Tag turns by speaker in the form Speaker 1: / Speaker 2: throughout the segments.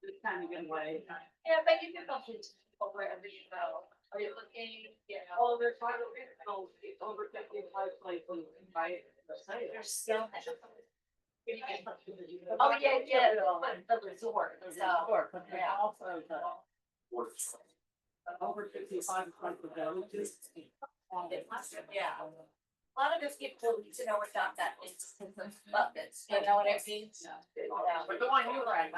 Speaker 1: It's kind of good way.
Speaker 2: Yeah, but you can go to wherever you go. Are you looking,
Speaker 1: Oh, there's over 55 places, right?
Speaker 2: there's so many. Oh, yeah, the resort, so,
Speaker 1: But they also over 55 places, villages.
Speaker 2: yeah. A lot of us get to know about that, it's buckets, you know what I mean?
Speaker 1: But the one you like,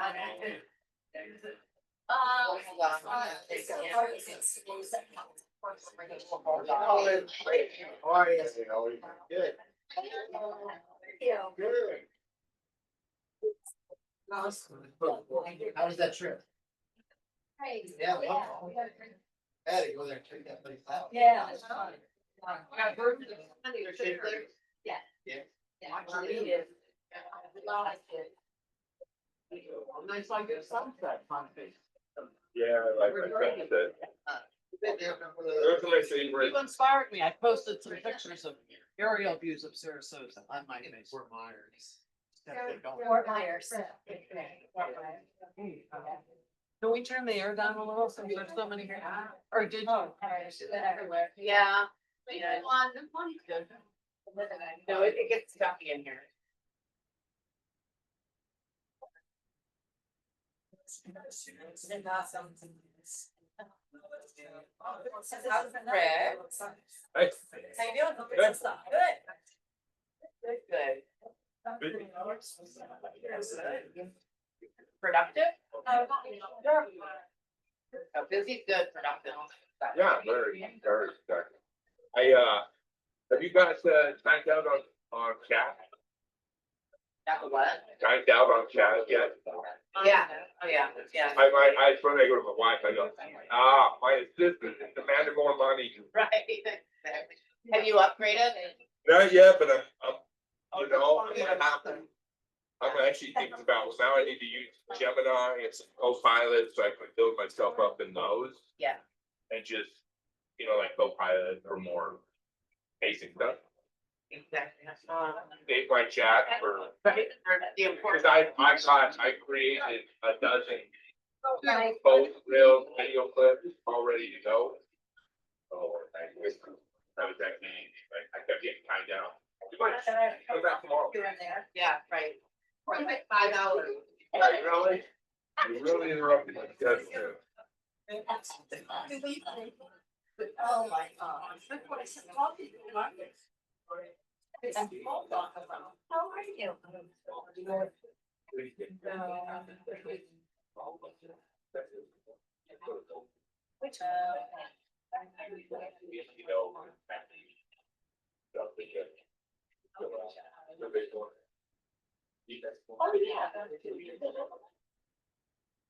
Speaker 3: Good. Good. How was that trip? Yeah, well, I had to go there and check that place out.
Speaker 2: Yeah.
Speaker 3: Yeah.
Speaker 1: Nice like a sunset function.
Speaker 4: Yeah, I like that. Those are my favorite.
Speaker 1: You inspired me. I posted some pictures of aerial views of Sarasota on my face.
Speaker 3: Fort Myers.
Speaker 2: Fort Myers.
Speaker 1: Can we turn the air down a little since there's so many here? Or did you?
Speaker 2: Everywhere.
Speaker 5: Yeah,
Speaker 1: Yeah.
Speaker 5: no, it gets stuffy in here. Rick.
Speaker 4: Hey,
Speaker 5: How you doing?
Speaker 4: Good.
Speaker 5: Good. Productive? Oh, busy, good, productive.
Speaker 4: yeah, very, very good. Have you guys, tanked out on chat?
Speaker 5: Got the what?
Speaker 4: Tanked out on chat yet?
Speaker 5: Yeah, oh, yeah, yeah.
Speaker 4: I when I go to my wife, I go, my assistant is demanding more money.
Speaker 5: Right, exactly. Have you upgraded?
Speaker 4: Not yet, but I'm gonna happen. I'm actually thinking about, well, now I need to use Gemini and some Copilot so I can build myself up in those.
Speaker 5: Yeah.
Speaker 4: And just, like Copilot or more basic stuff.
Speaker 5: Exactly.
Speaker 4: Save my chat for,
Speaker 5: Right, for the
Speaker 4: because
Speaker 5: important.
Speaker 4: I created a dozen post real video clips all ready to go. Oh, that was actually, I kept getting tied down. Come back tomorrow.
Speaker 5: Yeah, right. For like $5.
Speaker 4: Really? You really interrupted my schedule.
Speaker 2: Oh, my God. How are you? Which Oh, yeah.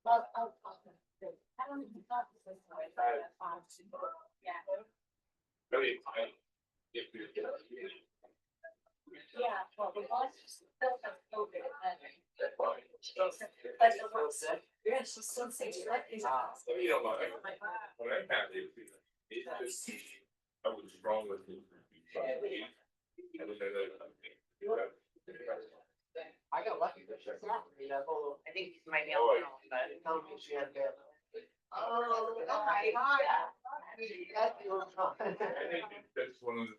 Speaker 2: Well, I don't even thought this was the way. Yeah.
Speaker 4: Really,
Speaker 2: Yeah, well, the boss still has COVID.
Speaker 4: that's fine.
Speaker 2: But the worst, yeah, she's still saying,
Speaker 4: You know, when I had it, it's just, I was wrong with it.
Speaker 3: I got lucky this year.
Speaker 5: I think she might be on the phone, but tell me she had to.
Speaker 3: Oh,
Speaker 2: my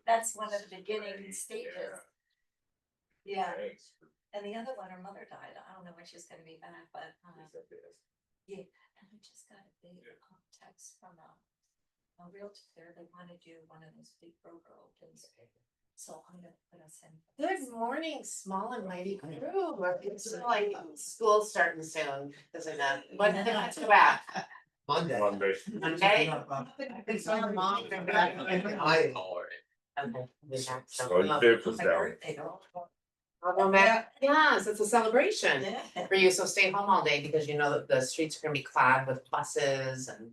Speaker 2: That's one of the beginning stages. Yeah, and the other one, her mother died. I don't know when she's gonna be back, but, yeah, and I just got a big text from a realtor there. They wanna do one of those big broker opens. So I'm gonna put us in.
Speaker 5: Good morning, small and mighty crew. It's like school's starting soon, isn't it? When did I go back?
Speaker 3: Monday.
Speaker 4: Monday.
Speaker 5: Monday?
Speaker 3: It's on mom, they're back in I tolerate.
Speaker 5: Okay.
Speaker 4: So the dip was
Speaker 2: My
Speaker 4: down.
Speaker 2: birthday, though.
Speaker 5: I'll go back. Yes, it's a celebration
Speaker 2: Yeah.
Speaker 5: for you, so stay home all day because you know that the streets are gonna be clad with buses and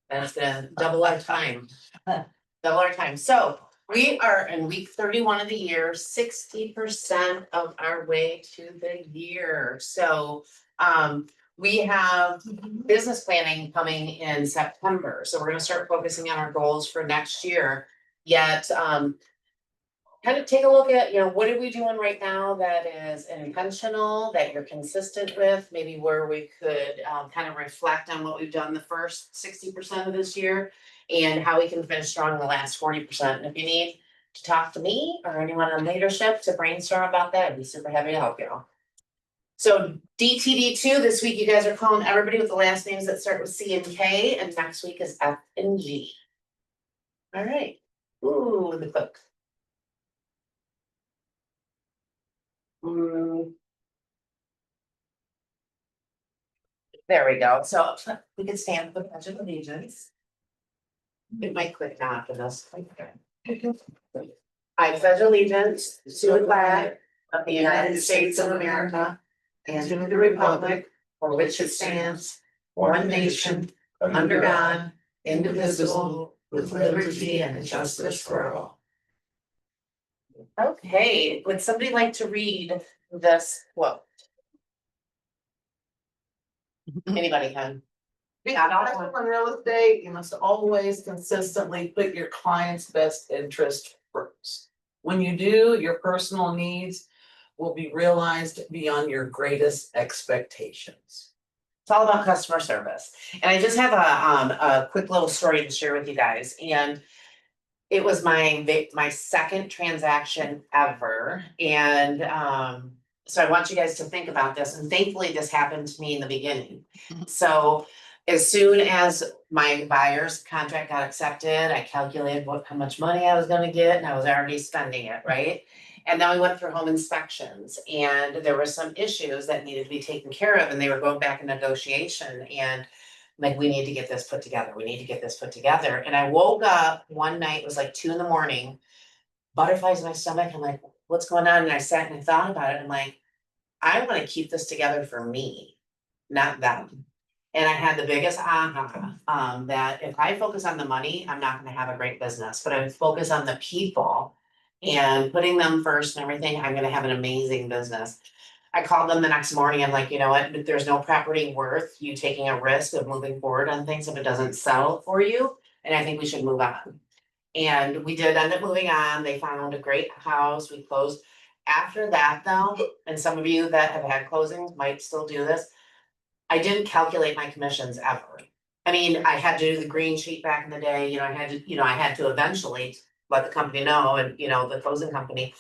Speaker 5: then it's gonna double our time. Double our time, so we are in week 31 of the year, 60% of our way to the year, so we have business planning coming in September, so we're gonna start focusing on our goals for next year. Yet kind of take a look at, you know, what are we doing right now that is intentional, that you're consistent with, maybe where we could kind of reflect on what we've done the first 60% of this year. And how we can finish strong in the last 40%. And if you need to talk to me or anyone on leadership to brainstorm about that, I'd be super happy to help you. So DTD2, this week you guys are calling everybody with the last names that start with C and K, and next week is F and G. All right. Ooh, the click. There we go. So we can stand for the pledge of allegiance. It might click now after this. I pledge allegiance to the flag of the United States of America and to the republic for which it stands, one nation, under God, indivisible, with liberty and justice for all. Okay, would somebody like to read this quote? Anybody can.
Speaker 1: On real estate, you must always consistently put your client's best interest first. When you do, your personal needs will be realized beyond your greatest expectations.
Speaker 5: It's all about customer service. And I just have a quick little story to share with you guys. And it was my second transaction ever. And so I want you guys to think about this. And thankfully, this happened to me in the beginning. So as soon as my buyer's contract got accepted, I calculated how much money I was gonna get, and I was already spending it, right? And then we went through home inspections, and there were some issues that needed to be taken care of, and they were going back in negotiation, and like, we need to get this put together, we need to get this put together. And I woke up one night, it was like 2 a.m, butterflies in my stomach, I'm like, what's going on? And I sat and I thought about it, I'm like, I wanna keep this together for me, not them. And I had the biggest aha, that if I focus on the money, I'm not gonna have a great business, but I focus on the people and putting them first and everything, I'm gonna have an amazing business. I called them the next morning, I'm like, you know what, there's no property worth you taking a risk of moving forward on things if it doesn't sell for you, and I think we should move on. And we did end up moving on, they found a great house, we closed. After that though, and some of you that have had closings might still do this, I didn't calculate my commissions ever. I mean, I had to do the green sheet back in the day, you know, I had to eventually let the company know and, you know, the closing company.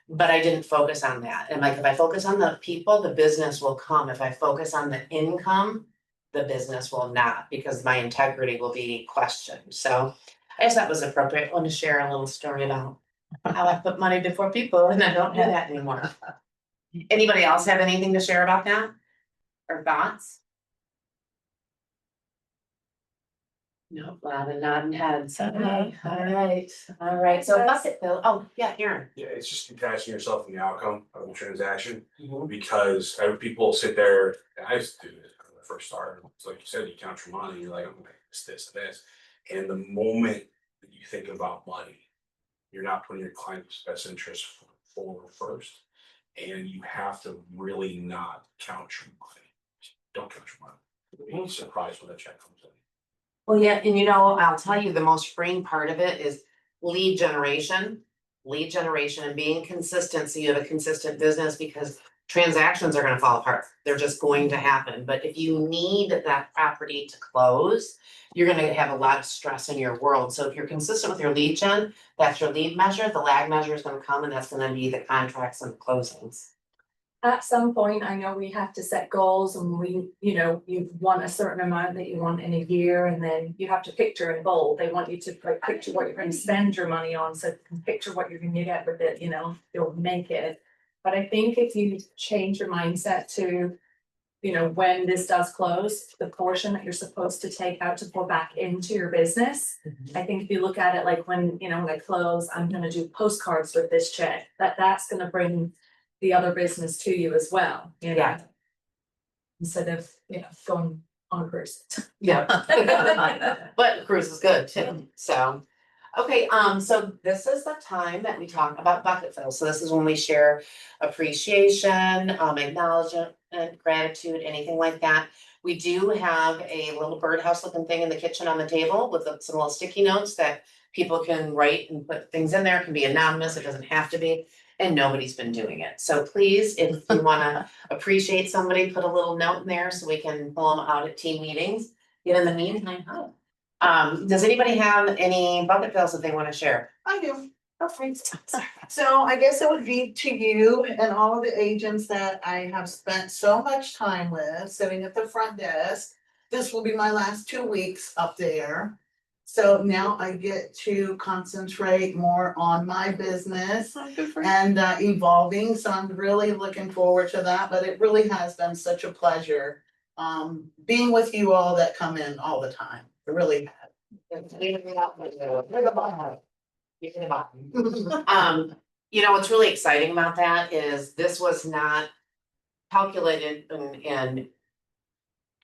Speaker 5: But I didn't focus on that. And like, if I focus on the people, the business will come. If I focus on the income, the business will not, because my integrity will be questioned. So I just thought it was appropriate. I want to share a little story about how I put money before people, and I don't do that anymore. Anybody else have anything to share about that? Or thoughts? Nope, a lot of nodding heads. Okay, all right, so bucket bill, oh, yeah, Aaron.
Speaker 6: Yeah, it's just detaching yourself from the outcome of the transaction,
Speaker 5: Mhm.
Speaker 6: because I have people sit there, and I used to do this when I first started. It's like you said, you count your money, you're like, I'm gonna make this, this. And the moment that you think about money, you're not putting your client's best interest forward first. And you have to really not count your money. Don't count your money. You'll be surprised when the check comes in.
Speaker 5: Well, yeah, and you know, I'll tell you, the most freeing part of it is lead generation. Lead generation and being consistent, so you have a consistent business, because transactions are gonna fall apart. They're just going to happen. But if you need that property to close, you're gonna have a lot of stress in your world. So if you're consistent with your lead gen, that's your lead measure, the lag measure is gonna come, and that's gonna be the contracts and closings.
Speaker 2: At some point, I know we have to set goals and you want a certain amount that you want in a year, and then you have to picture in bold. They want you to like picture what you're gonna spend your money on, so you can picture what you're gonna get with it, you'll make it. But I think if you change your mindset to, when this does close, the portion that you're supposed to take out to pour back into your business. I think if you look at it like when I close, I'm gonna do postcards with this check, that's gonna bring the other business to you as well,
Speaker 5: Yeah.
Speaker 2: instead of, going on a cruise.
Speaker 5: Yeah. But cruise is good too, so. Okay, so this is the time that we talk about bucket fill. So this is when we share appreciation, acknowledgement, gratitude, anything like that. We do have a little birdhouse looking thing in the kitchen on the table with some little sticky notes that People can write and put things in there, it can be anonymous, it doesn't have to be, and nobody's been doing it. So please, if you wanna appreciate somebody, put a little note in there so we can pull them out at team meetings. Yet in the meantime, does anybody have any bucket fills that they wanna share?
Speaker 1: I do.
Speaker 5: Okay.
Speaker 1: So I guess it would be to you and all of the agents that I have spent so much time with, sitting at the front desk. This will be my last 2 weeks up there. So now I get to concentrate more on my business and evolving, so I'm really looking forward to that, but it really has been such a pleasure. Being with you all that come in all the time, it really has.
Speaker 5: You know, what's really exciting about that is this was not calculated and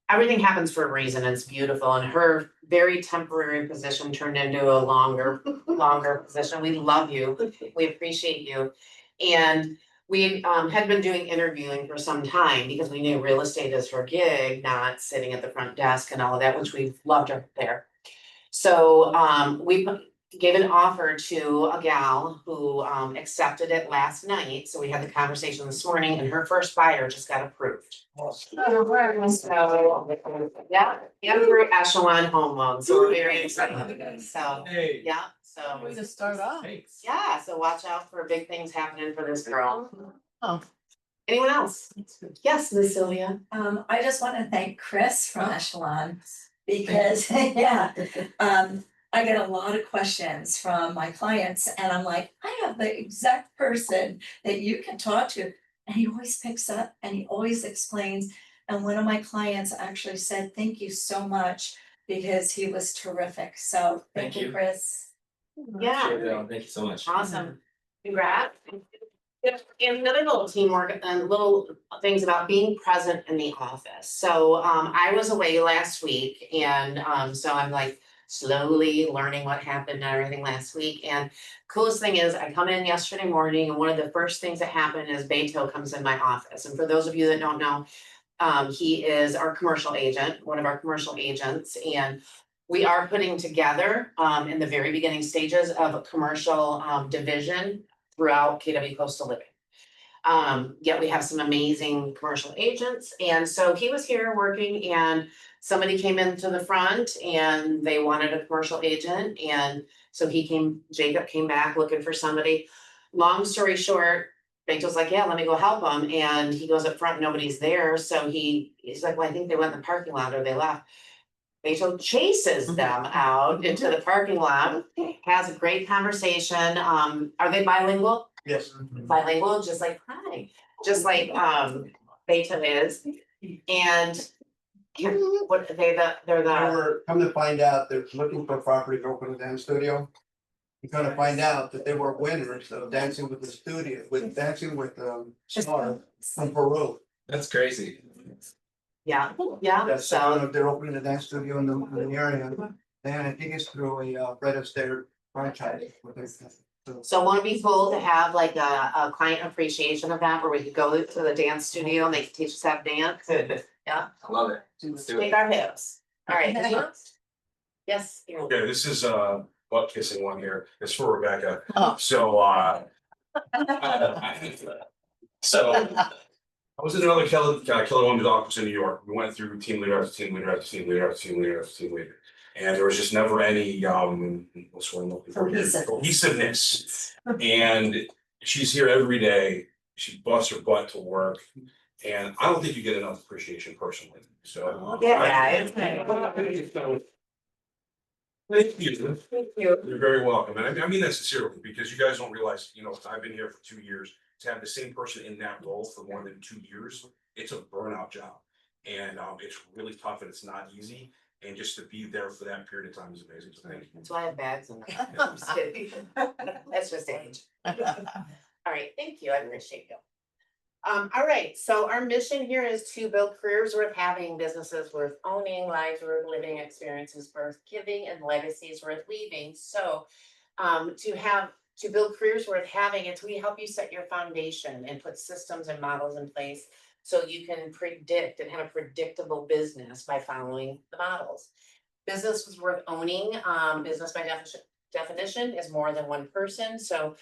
Speaker 5: everything happens for a reason, and it's beautiful, and her very temporary position turned into a longer position. We love you, we appreciate you. And we had been doing interviewing for some time because we knew real estate is her gig, not sitting at the front desk and all of that, which we loved her there. So we gave an offer to a gal who accepted it last night, so we had the conversation this morning, and her first buyer just got approved. So, yeah, and through Echelon Home Loans, so we're very excited, so,
Speaker 6: Hey.
Speaker 5: yeah, so.
Speaker 1: Way to start off.
Speaker 6: Thanks.
Speaker 5: Yeah, so watch out for big things happening for this girl.
Speaker 1: Oh.
Speaker 5: Anyone else? Yes, Miss Sylvia.
Speaker 2: I just wanna thank Chris from Echelon, because, yeah, I get a lot of questions from my clients, and I'm like, I have the exact person that you can talk to. And he always picks up and he always explains, and one of my clients actually said, thank you so much, because he was terrific, so thank
Speaker 7: Thank
Speaker 2: you,
Speaker 7: you.
Speaker 2: Chris.
Speaker 5: Yeah,
Speaker 7: Thank you so much.
Speaker 5: awesome. Congrats. And another little teamwork and little things about being present in the office. So I was away last week, and so I'm like slowly learning what happened and everything last week. And coolest thing is I come in yesterday morning, and one of the first things that happened is Beto comes in my office. And for those of you that don't know, he is our commercial agent, one of our commercial agents, and we are putting together in the very beginning stages of a commercial division throughout KW Coastal Living. Yet we have some amazing commercial agents, and so he was here working, and somebody came into the front and they wanted a commercial agent, and so Jacob came back looking for somebody. Long story short, Rachel's like, yeah, let me go help him, and he goes up front, nobody's there, so he's like, well, I think they went in the parking lot or they left. Rachel chases them out into the parking lot, has a great conversation. Are they bilingual?
Speaker 3: Yes.
Speaker 5: Bilingual, just like hi, just like Beto is. And what they're
Speaker 3: They
Speaker 5: the,
Speaker 3: were, come to find out, they're looking for a property to open a dance studio. You kind of find out that they were winners of Dancing with the Studio, with Dancing with Star from Peru.
Speaker 7: That's crazy.
Speaker 5: yeah,
Speaker 3: That's,
Speaker 5: so
Speaker 3: they're opening a dance studio in the area, and I think it's through a Fred Astaire franchise.
Speaker 5: so won't it be cool to have like a client appreciation event where we could go to the dance studio and they can teach us how to dance? Yeah,
Speaker 7: I love it. Let's do
Speaker 5: shake
Speaker 7: it.
Speaker 5: our hips. All right, anyone else? Yes. Aaron.
Speaker 6: Okay, this is butt kissing one here. It's for Rebecca.
Speaker 1: Oh.
Speaker 6: So so I was in another Keller Williams office in New York. We went through team leader after team leader after team leader after team leader after team leader. And there was just never any what's the word I'm looking for here? Cohesiveness. And she's here every day. She busts her butt to work. And I don't think you get enough appreciation personally, so.
Speaker 5: Yeah,
Speaker 6: Thank you.
Speaker 5: Thank you.
Speaker 6: You're very welcome, and I mean that sincerely, because you guys don't realize, I've been here for 2 years, to have the same person in that role for more than 2 years, it's a burnout job. And it's really tough and it's not easy, and just to be there for that period of time is amazing, so thank you.
Speaker 5: That's why I have bags in there. I'm just kidding. That's just age. All right, thank you, I appreciate you. All right, so our mission here is to build careers worth having, businesses worth owning, lives worth living, experiences worth giving, and legacies worth leaving. So to build careers worth having, we help you set your foundation and put systems and models in place so you can predict and have a predictable business by following the models. Business is worth owning, business by definition is more than one person, so,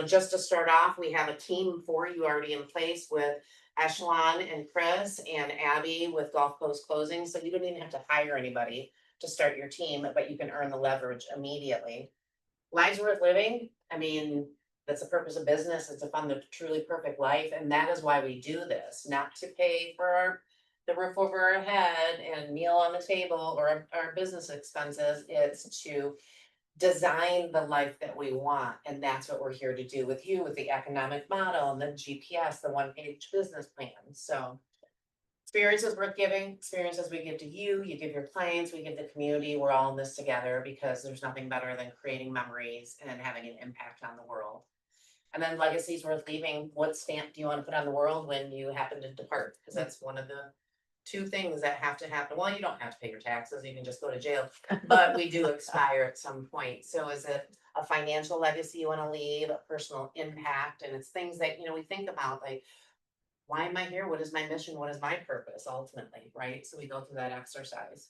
Speaker 5: just to start off, we have a team for you already in place with Echelon and Chris and Abby with Gulf Coast Closing, so you don't even have to hire anybody to start your team, but you can earn the leverage immediately. Lives worth living, I mean, that's the purpose of business, is to fund the truly perfect life, and that is why we do this, not to pay for the roof over our head and meal on the table or our business expenses. It's to design the life that we want, and that's what we're here to do with you, with the economic model and the GPS, the one-page business plan, so. Experiences worth giving, experiences we give to you, you give your clients, we give the community, we're all in this together, because there's nothing better than creating memories and having an impact on the world. And then legacies worth leaving, what stamp do you wanna put on the world when you happen to depart, because that's one of the two things that have to happen. Well, you don't have to pay your taxes, you can just go to jail, but we do expire at some point. So is it a financial legacy you wanna leave, a personal impact? And it's things that, we think about, like, why am I here? What is my mission? What is my purpose ultimately, right? So we go through that exercise.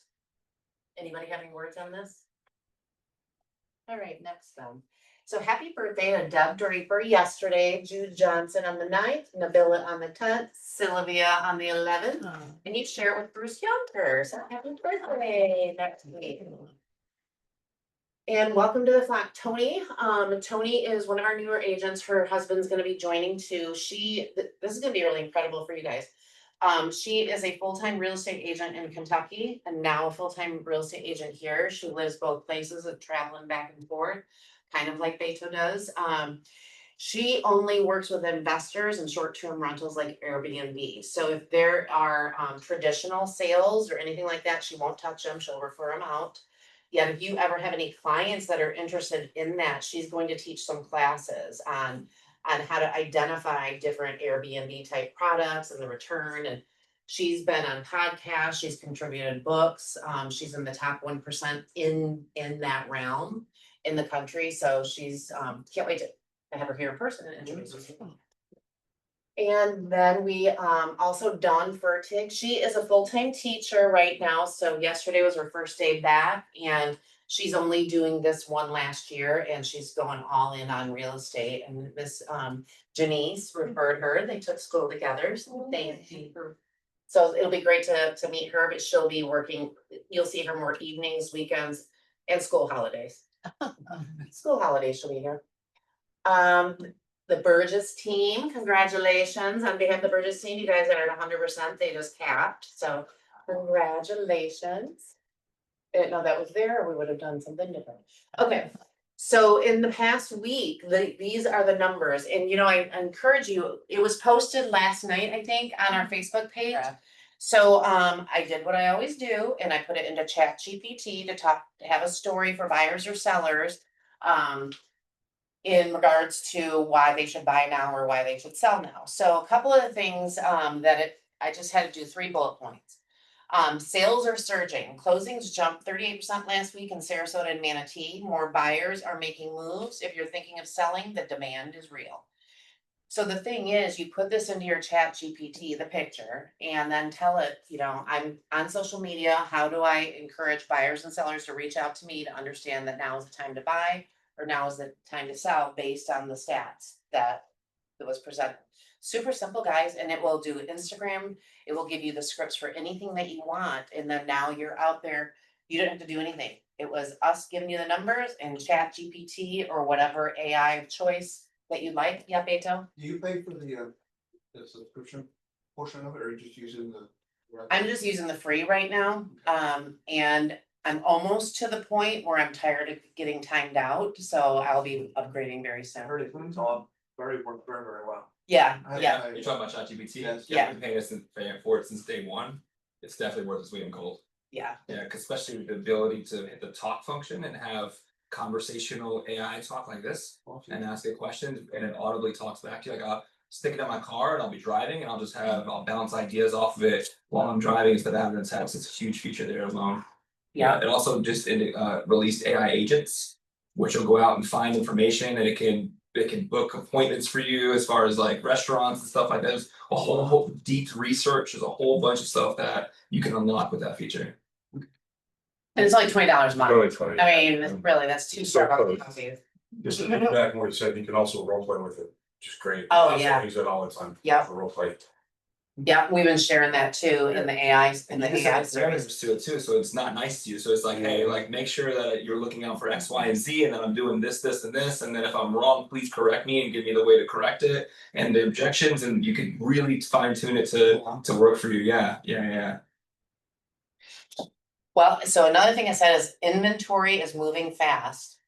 Speaker 5: Anybody have any words on this? All right, next then. So happy birthday to Deb Draper yesterday, Jude Johnson on the 9th, Nabila on the 10th, Sylvia on the 11th. And you share it with Bruce Younger. So happy birthday next week. And welcome to the flock, Tony. Tony is one of our newer agents. Her husband's gonna be joining too. This is gonna be really incredible for you guys. She is a full-time real estate agent in Kentucky and now a full-time real estate agent here. She lives both places of traveling back and forth, kind of like Beto does. She only works with investors and short-term rentals like Airbnb. So if there are traditional sales or anything like that, she won't touch them. She'll refer them out. Yet if you ever have any clients that are interested in that, she's going to teach some classes on how to identify different Airbnb type products and the return. And she's been on podcasts, she's contributed books, she's in the top 1% in that realm in the country. So she's can't wait to have her here in person and introduce her. And then we also Dawn Fertig, she is a full-time teacher right now. So yesterday was her first day back and she's only doing this one last year and she's going all in on real estate. And Miss Janice referred her, they took school together, so thank you for. So it'll be great to meet her, but she'll be working, you'll see her more evenings, weekends, and school holidays. School holidays she'll be here. The Burgess team, congratulations on behalf of the Burgess team. You guys are at 100%. They just capped. So congratulations. Didn't know that was there, or we would have done something different. Okay. So in the past week, these are the numbers. And I encourage you, it was posted last night, I think, on our Facebook page. Yeah. So I did what I always do, and I put it into ChatGPT to have a story for buyers or sellers. In regards to why they should buy now or why they should sell now. So a couple of the things I just had to do 3 bullet points. Sales are surging. Closings jumped 38% last week in Sarasota and Manatee. More buyers are making moves. If you're thinking of selling, the demand is real. So the thing is, you put this into your ChatGPT, the picture, and then tell it, I'm on social media. How do I encourage buyers and sellers to reach out to me to understand that now is the time to buy? Or now is the time to sell based on the stats that was presented. Super simple, guys, and it will do Instagram. It will give you the scripts for anything that you want. And then now you're out there, you don't have to do anything. It was us giving you the numbers and ChatGPT or whatever AI of choice that you like. Yeah, Beto?
Speaker 3: Do you pay for the subscription portion of it, or are you just using the?
Speaker 5: I'm just using the free right now. And I'm almost to the point where I'm tired of getting timed out, so I'll be upgrading very
Speaker 3: I
Speaker 5: soon.
Speaker 3: heard it's all work very, very well.
Speaker 5: Yeah,
Speaker 3: I-
Speaker 5: yeah.
Speaker 3: I-
Speaker 7: You're talking about ChatGPT?
Speaker 3: Yes.
Speaker 5: Yeah.
Speaker 7: I've been paying for it since day one. It's definitely worth its weight in gold.
Speaker 5: Yeah,
Speaker 7: Yeah, 'cause especially with the ability to hit the talk function and have conversational AI talk like this and ask it questions and it audibly talks back to you. Like I'll stick it in my car and I'll be driving and I'll bounce ideas off of it while I'm driving instead of having it text. It's a huge feature there alone.
Speaker 5: yeah,
Speaker 7: It also just released AI agents, which will go out and find information and it can book appointments for you as far as like restaurants and stuff like that. There's a whole deep research, there's a whole bunch of stuff that you can unlock with that feature.
Speaker 5: And it's only $20 a month.
Speaker 6: Really funny.
Speaker 5: I mean, really, that's two
Speaker 6: So
Speaker 5: Starbucks
Speaker 6: close.
Speaker 5: coffees.
Speaker 6: Just to get back on what you said, you can also role play with it, which is great.
Speaker 5: Oh,
Speaker 6: I
Speaker 5: yeah.
Speaker 6: use it all the time.
Speaker 5: Yeah.
Speaker 6: For role play.
Speaker 5: Yeah, we've been sharing that too in the AI, in the
Speaker 7: You can
Speaker 5: AI
Speaker 7: set
Speaker 5: series.
Speaker 7: parameters to it too, so it's not nice to you, so it's like, hey, like, make sure that you're looking out for X, Y, and Z, and then I'm doing this, this, and this, and then if I'm wrong, please correct me and give me the way to correct it. And the objections, and you can really fine tune it to work for you, yeah.
Speaker 5: Well, so another thing I said is inventory is moving fast.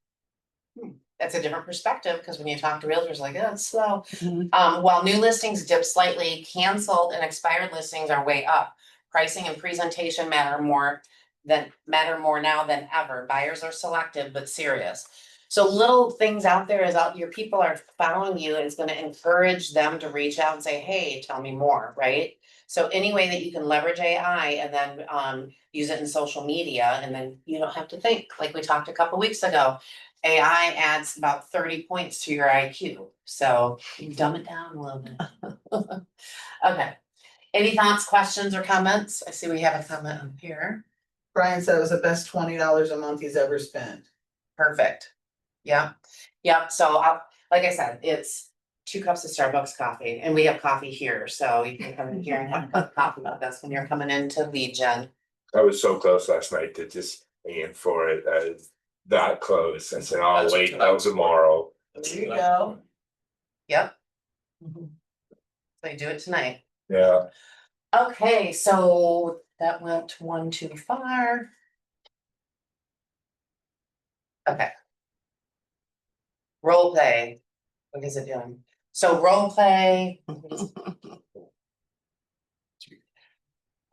Speaker 5: That's a different perspective, because when you talk to realtors, like, oh, it's slow. While new listings dip slightly, canceled and expired listings are way up. Pricing and presentation matter more now than ever. Buyers are selective but serious. So little things out there is out, your people are following you, it's gonna encourage them to reach out and say, hey, tell me more, right? So any way that you can leverage AI and then use it in social media, and then you don't have to think, like we talked a couple weeks ago. AI adds about 30 points to your IQ, so you dumb it down a little bit. Okay, any thoughts, questions, or comments? I see we have a comment up here.
Speaker 1: Brian said it was the best $20 a month he's ever spent.
Speaker 5: Perfect. Yeah, so like I said, it's 2 cups of Starbucks coffee, and we have coffee here, so you can come in here and have a cup of coffee with us when you're coming into lead gen.
Speaker 4: I was so close last night to just aim for it that close. I said, I'll wait till tomorrow.
Speaker 1: There you go.
Speaker 5: Yep. So you do it tonight.
Speaker 4: Yeah.
Speaker 5: Okay, so that went one too far. Okay. Role play. What is it doing? So role play.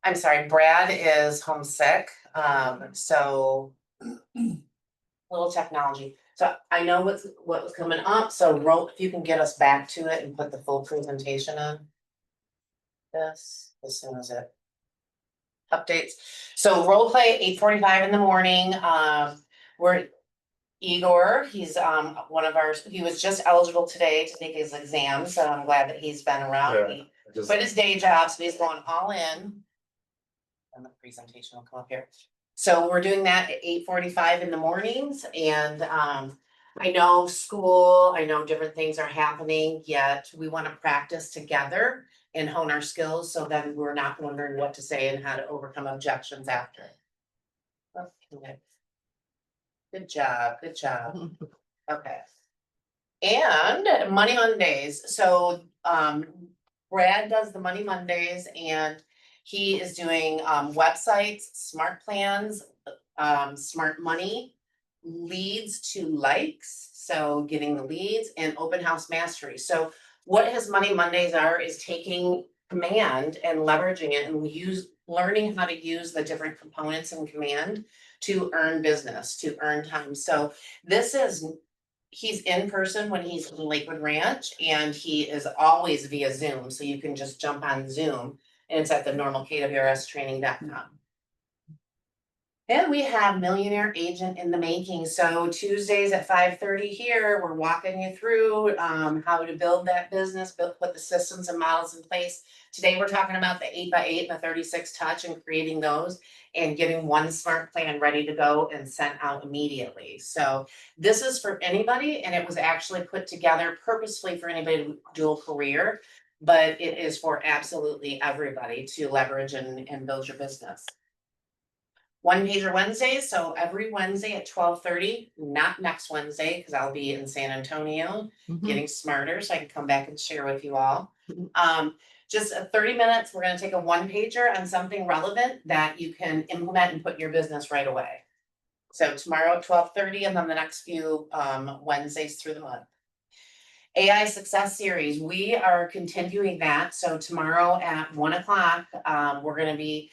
Speaker 5: I'm sorry, Brad is homesick, so. Little technology. So I know what was coming up, so if you can get us back to it and put the full presentation on. This, as soon as it updates. So role play 8:45 in the morning, we're Igor, he's one of ours, he was just eligible today to take his exam, so I'm glad that he's been around. He quit his day job, so he's going all in. And the presentation will come up here. So we're doing that at 8:45 in the mornings, and I know school, I know different things are happening, yet we want to practice together and hone our skills, so then we're not wondering what to say and how to overcome objections after. Okay. Good job, good job. Okay. And Money Mondays, so Brad does the Money Mondays, and he is doing websites, smart plans, smart money, leads to likes, so getting the leads, and open house mastery. So what his Money Mondays are is taking command and leveraging it and learning how to use the different components in command to earn business, to earn time. So he's in person when he's in Lakewood Ranch, and he is always via Zoom, so you can just jump on Zoom. And it's at the normalkwrstraining.com. And we have Millionaire Agent in the Making. So Tuesdays at 5:30 here, we're walking you through how to build that business, put the systems and models in place. Today, we're talking about the 8x8 and the 36 touch and creating those and getting one smart plan ready to go and sent out immediately. So this is for anybody, and it was actually put together purposefully for anybody with dual career, but it is for absolutely everybody to leverage and build your business. One pager Wednesdays, so every Wednesday at 12:30, not next Wednesday, because I'll be in San Antonio getting smarter, so I can come back and share with you all. Just 30 minutes, we're gonna take a one pager on something relevant that you can implement and put in your business right away. So tomorrow at 12:30, and then the next few Wednesdays through the month. AI Success Series, we are continuing that, so tomorrow at 1:00, we're gonna be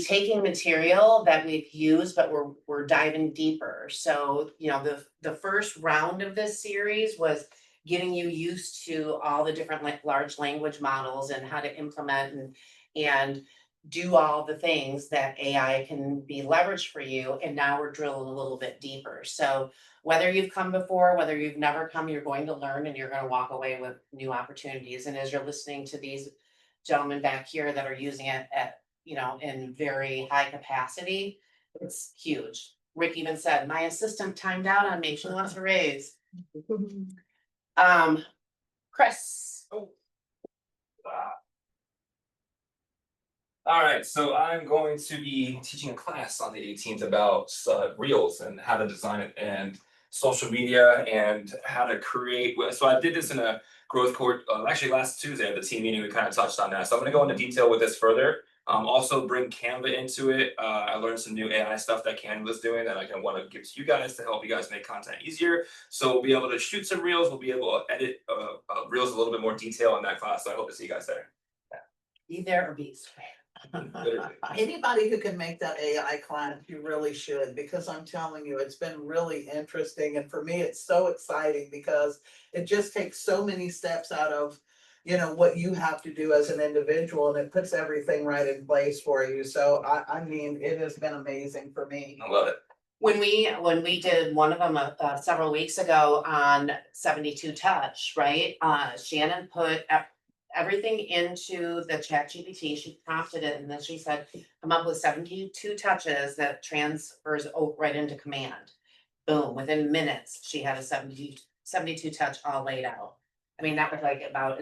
Speaker 5: taking material that we've used, but we're diving deeper. So, you know, the first round of this series was getting you used to all the different large language models and how to implement and do all the things that AI can be leveraged for you. And now we're drilling a little bit deeper. So whether you've come before, whether you've never come, you're going to learn and you're going to walk away with new opportunities. And as you're listening to these gentlemen back here that are using it in very high capacity, It's huge. Rick even said, my assistant timed out on me, she wants a raise. Chris.
Speaker 7: Alright, so I'm going to be teaching a class on the 18th about Reels and how to design it and social media and how to create. So I did this in a growth court, actually last Tuesday at the team meeting, we kind of touched on that. So I'm gonna go into detail with this further. Also bring Canva into it. I learned some new AI stuff that Canva's doing that I can want to give to you guys to help you guys make content easier. So we'll be able to shoot some reels. We'll be able to edit reels a little bit more detail in that class. So I hope to see you guys there.
Speaker 5: Be there or be square.
Speaker 7: Literally.
Speaker 1: Anybody who can make that AI class, you really should, because I'm telling you, it's been really interesting, and for me, it's so exciting because it just takes so many steps out of, you know, what you have to do as an individual, and it puts everything right in place for you. So I mean, it has been amazing for me.
Speaker 7: I love it.
Speaker 5: When we did one of them several weeks ago on 72 touch, right? Shannon put everything into the ChatGPT, she prompted it, and then she said, come up with 72 touches that transfers right into command. Boom, within minutes, she had a 72 touch all laid out. I mean, that was like about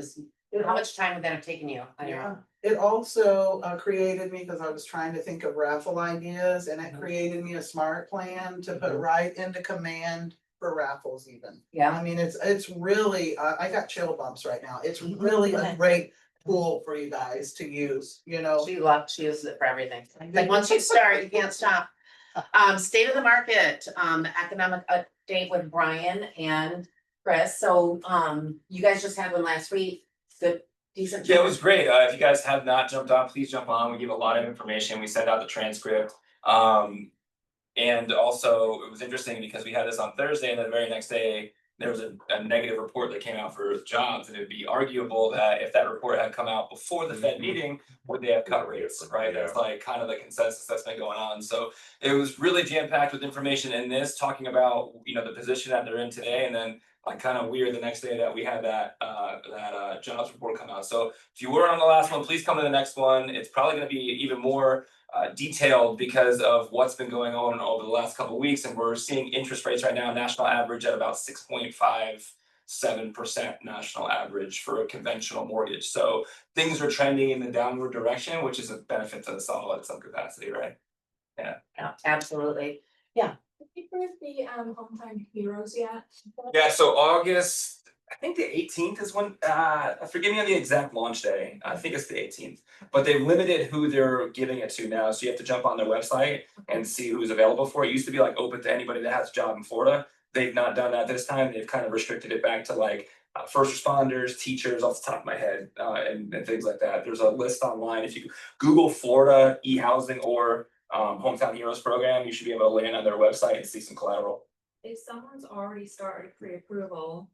Speaker 5: how much time would that have taken you on your own?
Speaker 1: It also created me, because I was trying to think of raffle ideas, and it
Speaker 5: Mhm.
Speaker 1: created me a smart plan to put right into command for raffles even.
Speaker 5: Yeah.
Speaker 1: I mean, it's really, I got chill bumps right now. It's really a great tool for you guys to use, you know?
Speaker 5: She uses it for everything. Like, once you start, you can't stop. State of the market, economic update with Brian and Chris. So, you guys just had one last week. Good, decent.
Speaker 7: Yeah, it was great. If you guys have not jumped on, please jump on. We give a lot of information. We send out the transcript. And also it was interesting because we had this on Thursday, and then the very next day, there was a negative report that came out for jobs, and it'd be arguable that if that report had come out before the Fed meeting, would they have cut rates, right? That's like kind of the consensus that's been going on. So it was really jam-packed with information in this, talking about, you know, the position that they're in today, and then like kind of weird the next day that we had that jobs report come out. So if you were on the last one, please come to the next one. It's probably gonna be even more detailed because of what's been going on over the last couple of weeks, and we're seeing interest rates right now, national average at about 6.57% national average for a conventional mortgage. So things are trending in the downward direction, which is a benefit to us all at some capacity, right?
Speaker 5: Yeah, absolutely.
Speaker 2: Did you prove the hometown heroes yet?
Speaker 7: Yeah, so August, I think the 18th is when, forgive me on the exact launch day, I think it's the 18th. But they've limited who they're giving it to now, so you have to jump on their website and see who's available for it. It used to be like open to anybody that has a job in Florida. They've not done that this time, they've kind of restricted it back to like first responders, teachers off the top of my head, and things like that. There's a list online, if you Google Florida e-housing or Hometown Heroes program, you should be able to land on their website and see some collateral.
Speaker 8: If someone's already started pre-approval.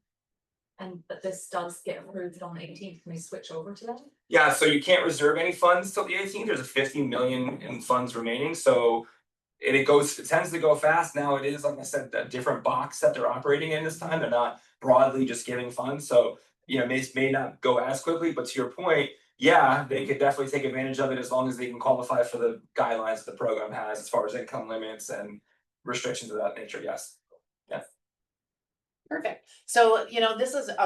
Speaker 8: But this does get approved on the 18th, can we switch over to that?
Speaker 7: Yeah, so you can't reserve any funds till the 18th. There's a 50 million in funds remaining, so it tends to go fast. Now it is, like I said, a different box that they're operating in this time. They're not broadly just giving funds, so you know, may not go as quickly, but to your point, yeah, they could definitely take advantage of it as long as they can qualify for the guidelines that the program has as far as income limits and restrictions of that nature, yes.
Speaker 5: Perfect. So, you know, this doesn't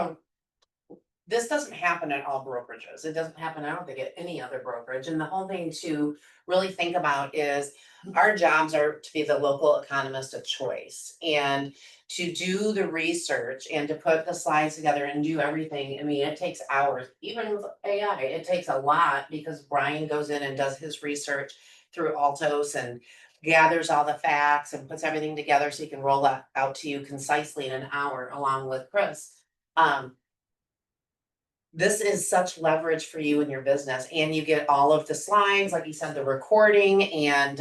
Speaker 5: happen at all brokerages. It doesn't happen, I don't think, at any other brokerage. And the whole thing to really think about is our jobs are to be the local economist of choice and to do the research and to put the slides together and do everything. I mean, it takes hours, even with AI, it takes a lot because Brian goes in and does his research through Altos and gathers all the facts and puts everything together so he can roll that out to you concisely in an hour along with Chris. This is such leverage for you in your business, and you get all of the slides, like you said, the recording and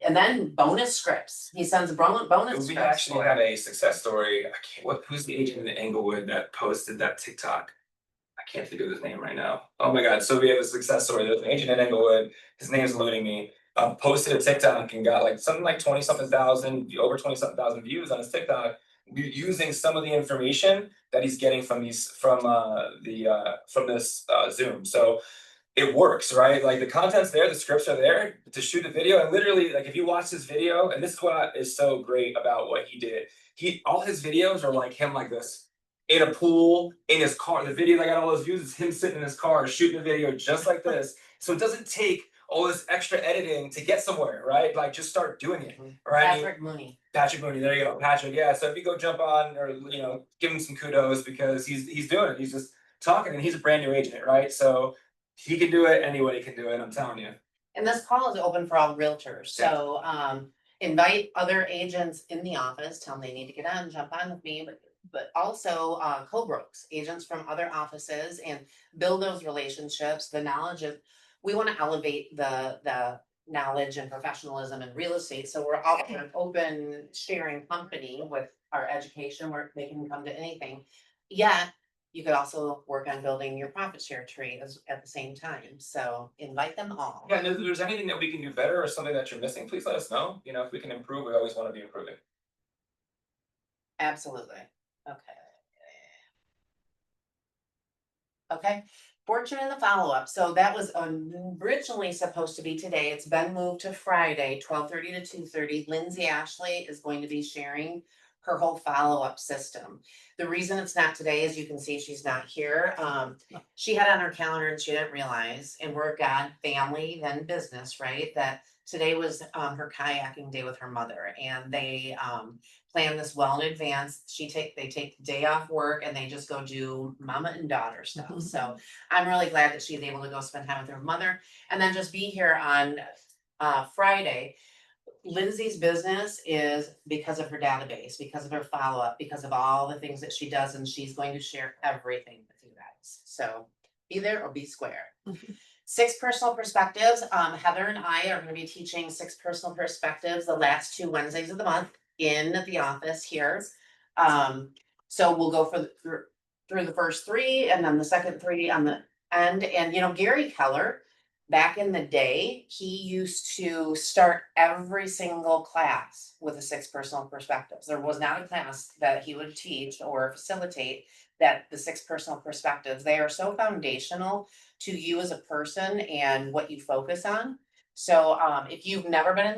Speaker 5: then bonus scripts. He sends bonus
Speaker 7: We
Speaker 5: scripts.
Speaker 7: actually have a success story. Who's the agent in Englewood that posted that TikTok? I can't think of his name right now. Oh my God, so we have a success story. There's an agent in Englewood, his name's eluding me. Posted a TikTok and got like something like 20-something thousand, over 20-something thousand views on his TikTok, using some of the information that he's getting from this Zoom. So it works, right? Like the content's there, the scripts are there to shoot a video, and literally, like if you watch this video, and this is what is so great about what he did. All his videos are like him like this, in a pool, in his car. The video that got all those views is him sitting in his car shooting a video just like this. So it doesn't take all this extra editing to get somewhere, right? Like just start doing it, right? I mean,
Speaker 5: Patrick Mooney.
Speaker 7: Patrick Mooney, there you go, Patrick. Yeah, so if you go jump on or give him some kudos because he's doing it. He's just talking, and he's a brand new agent, right? So he can do it. Anybody can do it. I'm telling you.
Speaker 5: And this call is open for all realtors, so invite other agents in the office, tell them they need to get on, jump on with me, but also co-brokes, agents from other offices, and build those relationships, the knowledge of, we wanna elevate the knowledge and professionalism in real estate, so we're all an open sharing company with our education where they can come to anything. Yet, you could also work on building your profit share tree at the same time, so invite them all.
Speaker 7: Yeah, and if there's anything that we can do better or something that you're missing, please let us know. If we can improve, we always want to be improving.
Speaker 5: Absolutely, okay. Okay, fortune in the follow-up, so that was originally supposed to be today, it's been moved to Friday, 12:30 to 2:30. Lindsay Ashley is going to be sharing her whole follow-up system. The reason it's not today, as you can see, she's not here. She had on her calendar and she didn't realize, and we're God, family, then business, right? That today was her kayaking day with her mother, and they plan this well in advance. They take the day off work and they just go do mama and daughter stuff. So I'm really glad that she's able to go spend time with her mother and then just be here on Friday. Lindsay's business is because of her database, because of her follow-up, because of all the things that she does, and she's going to share everything with you guys. So be there or be square. 6 personal perspectives. Heather and I are going to be teaching 6 personal perspectives the last 2 Wednesdays of the month in the office here. So we'll go through the first 3 and then the second 3 on the end. And Gary Keller, back in the day, he used to start every single class with the 6 personal perspectives. There was not a class that he would teach or facilitate that the 6 personal perspectives, they are so foundational to you as a person and what you focus on. So if you've never been